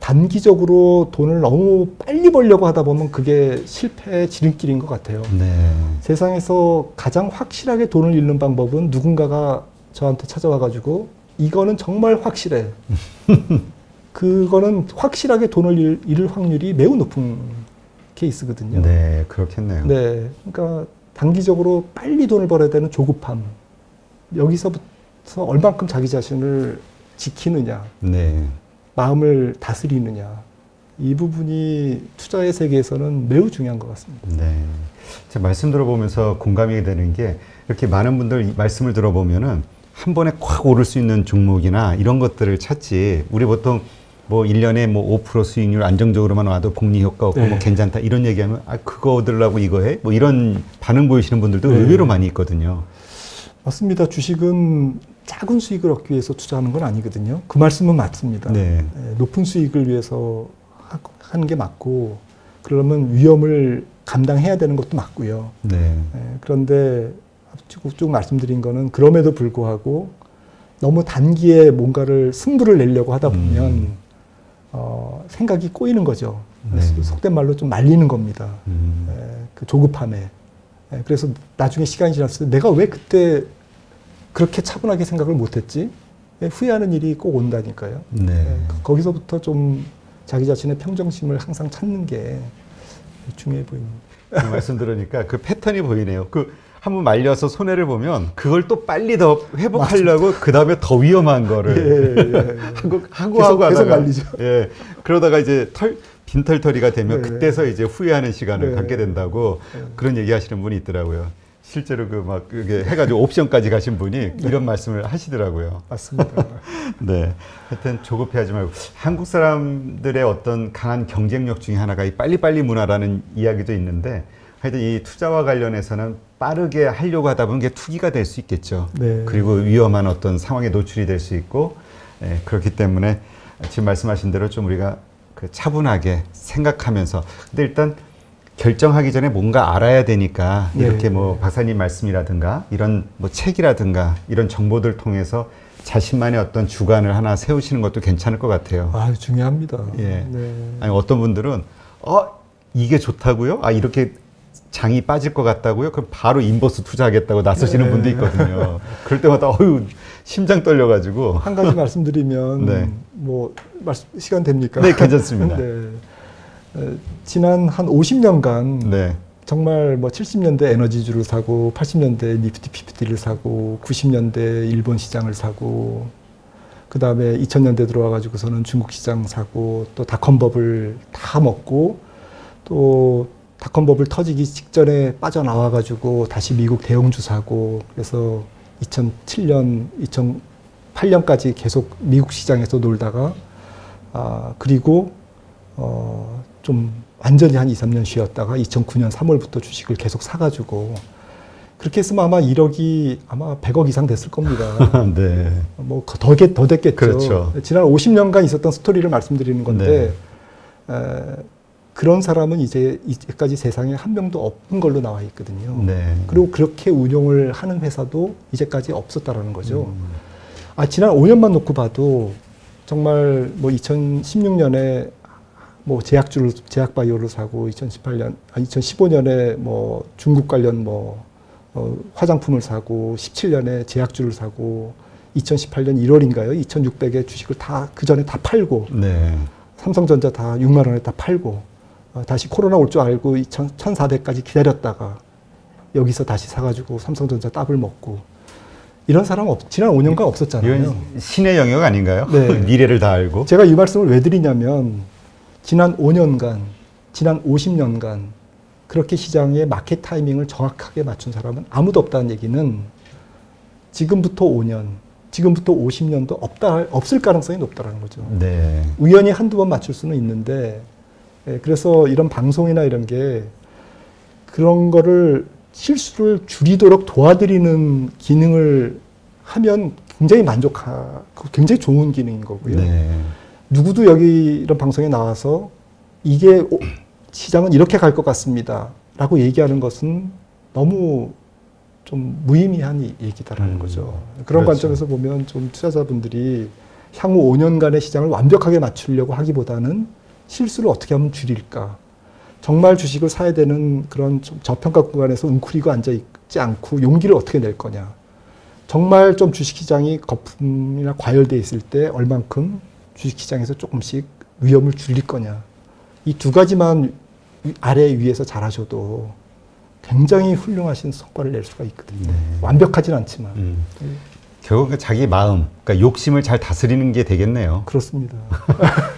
단기적으로 돈을 너무 빨리 벌려고 하다 보면 그게 실패의 지름길인 것 같아요. 네. 세상에서 가장 확실하게 돈을 잃는 방법은 누군가가 저한테 찾아와가지고 이거는 정말 확실해. 그거는 확실하게 돈을 잃을 확률이 매우 높은 케이스거든요. 네, 그렇겠네요. 네, 그러니까 단기적으로 빨리 돈을 벌어야 되는 조급함. 여기서부터 얼만큼 자기 자신을 지키느냐, 네. 마음을 다스리느냐. 이 부분이 투자의 세계에서는 매우 중요한 것 같습니다. 네. 제가 말씀 들어보면서 공감이 되는 게 이렇게 많은 분들 말씀을 들어보면은 한 번에 콱 오를 수 있는 종목이나 이런 것들을 찾지. 우리 보통 뭐 1년에 뭐 5% 수익률 안정적으로만 와도 복리 효과 없고 네. 뭐 괜찮다 이런 얘기하면 그거 얻으려고 이거 해? 뭐 이런 반응 보이시는 분들도 네. 의외로 많이 있거든요. 맞습니다. 주식은 작은 수익을 얻기 위해서 투자하는 건 아니거든요. 그 말씀은 맞습니다. 네. 높은 수익을 위해서 하는 게 맞고 그러면 위험을 감당해야 되는 것도 맞고요. 네. 그런데 쭉 말씀드린 거는 그럼에도 불구하고 너무 단기에 뭔가를 승부를 내려고 하다 보면 생각이 꼬이는 거죠. 네. 속된 말로 좀 말리는 겁니다. 그 조급함에. 그래서 나중에 시간이 지났을 때 내가 왜 그때 그렇게 차분하게 생각을 못했지? 후회하는 일이 꼭 온다니까요. 네. 거기서부터 좀 자기 자신의 평정심을 항상 찾는 게 중요해 보입니다. 그 말씀 들으니까 그 패턴이 보이네요. 그 한번 말려서 손해를 보면 그걸 또 빨리 더 회복하려고 그 다음에 더 위험한 거를 하고 계속 말리죠. 예, 그러다가 이제 빈털터리가 되면 네. 그때서 이제 후회하는 시간을 네. 갖게 된다고 네. 그런 얘기하시는 분이 있더라고요. 실제로 그 막 그게 해가지고 옵션까지 가신 분이 이런 말씀을 하시더라고요. 맞습니다. 네, 하여튼 조급해하지 말고 한국 사람들의 어떤 강한 경쟁력 중에 하나가 이 빨리빨리 문화라는 이야기도 있는데 하여튼 이 투자와 관련해서는 빠르게 하려고 하다 보면 그게 투기가 될 수 있겠죠. 네. 그리고 위험한 어떤 상황에 노출이 될 수 있고 그렇기 때문에 지금 말씀하신 대로 좀 우리가 그 차분하게 생각하면서 근데 일단 결정하기 전에 뭔가 알아야 되니까 네. 이렇게 뭐 박사님 말씀이라든가 이런 뭐 책이라든가 이런 정보들 통해서 자신만의 어떤 주관을 하나 세우시는 것도 괜찮을 것 같아요. 아, 중요합니다. 예. 네. 아니 어떤 분들은 이게 좋다고요? 아 이렇게 장이 빠질 것 같다고요? 그럼 바로 인버스 투자하겠다고 나서시는 네. 분도 있거든요. 그럴 때마다 어휴 심장 떨려가지고 한 가지 말씀드리면 네. 뭐 시간 됩니까? 네 괜찮습니다. 네. 지난 한 50년간 네. 정말 뭐 70년대 에너지주를 사고 80년대 니프티 피프티를 사고 90년대 일본 시장을 사고 그 다음에 2000년대 들어와가지고서는 중국 시장 사고 또 닷컴 버블 다 먹고 또 닷컴 버블 터지기 직전에 빠져나와가지고 다시 미국 대형주 사고 그래서 2007년, 2008년까지 계속 미국 시장에서 놀다가 그리고 좀 완전히 한 2, 3년 쉬었다가 2009년 3월부터 주식을 계속 사가지고 그렇게 했으면 아마 1억이 아마 100억 이상 됐을 겁니다. 네. 뭐 더 됐겠죠. 그렇죠. 지난 50년간 있었던 스토리를 말씀드리는 건데 그런 사람은 이제까지 세상에 한 명도 없는 걸로 나와 있거든요. 네. 그리고 그렇게 운용을 하는 회사도 이제까지 없었다라는 거죠. 지난 5년만 놓고 봐도 정말 뭐 2016년에 뭐 제약바이오를 사고 2015년에 뭐 중국 관련 화장품을 사고 17년에 제약주를 사고 2018년 1월인가요? 2,600의 주식을 다 그 전에 다 팔고 네. 삼성전자 다 6만 원에 다 팔고 다시 코로나 올 줄 알고 1,400까지 기다렸다가 여기서 다시 사가지고 삼성전자 더블 먹고 이런 사람 지난 5년간 없었잖아요. 이건 신의 영역 아닌가요? 네. 미래를 다 알고. 제가 이 말씀을 왜 드리냐면 지난 5년간, 지난 50년간 그렇게 시장의 마켓 타이밍을 정확하게 맞춘 사람은 아무도 없다는 얘기는 지금부터 5년, 지금부터 50년도 없을 가능성이 높다는 거죠. 네. 우연히 한두 번 맞출 수는 있는데 그래서 이런 방송이나 이런 게 그런 거를 실수를 줄이도록 도와드리는 기능을 하면 굉장히 굉장히 좋은 기능인 거고요. 네. 누구도 여기 이런 방송에 나와서 이게 시장은 이렇게 갈 것 같습니다. 라고 얘기하는 것은 너무 좀 무의미한 얘기다라는 거죠. 그런 그렇죠. 관점에서 보면 좀 투자자분들이 향후 5년간의 시장을 완벽하게 맞추려고 하기보다는 실수를 어떻게 하면 줄일까. 정말 주식을 사야 되는 그런 좀 저평가 구간에서 웅크리고 앉아있지 않고 용기를 어떻게 낼 거냐. 정말 좀 주식시장이 거품이나 과열돼 있을 때 얼만큼 주식시장에서 조금씩 위험을 줄일 거냐. 이 두 가지만 아래 위에서 잘하셔도 굉장히 훌륭하신 성과를 낼 수가 있거든요. 네. 완벽하진 않지만. 결국 자기 마음, 그러니까 욕심을 잘 다스리는 게 되겠네요. 그렇습니다.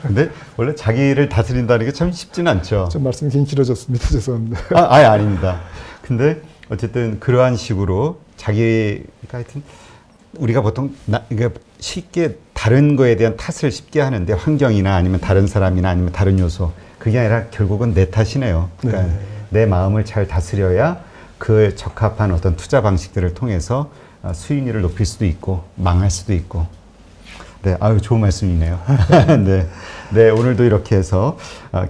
근데 원래 자기를 다스린다는 게 참 쉽지는 않죠. 좀 말씀이 괜히 길어졌습니다. 죄송합니다. 아예 아닙니다. 근데 어쨌든 그러한 식으로 자기가 하여튼 우리가 보통 그러니까 쉽게 다른 거에 대한 탓을 쉽게 하는데 환경이나 아니면 다른 사람이나 아니면 다른 요소 그게 아니라 결국은 내 탓이네요. 그러니까 네. 내 마음을 잘 다스려야 그에 적합한 어떤 투자 방식들을 통해서 수익률을 높일 수도 있고 망할 수도 있고. 네, 아유 좋은 말씀이네요. 네, 네 오늘도 이렇게 해서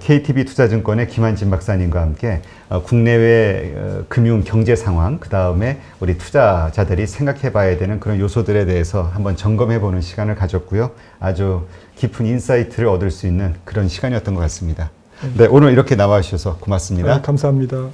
KTB 투자증권의 김한진 박사님과 함께 국내외 금융 경제 상황 그 다음에 우리 투자자들이 생각해봐야 되는 그런 요소들에 대해서 한번 점검해보는 시간을 가졌고요. 아주 깊은 인사이트를 얻을 수 있는 그런 시간이었던 것 같습니다. 네, 오늘 이렇게 나와주셔서 고맙습니다. 감사합니다.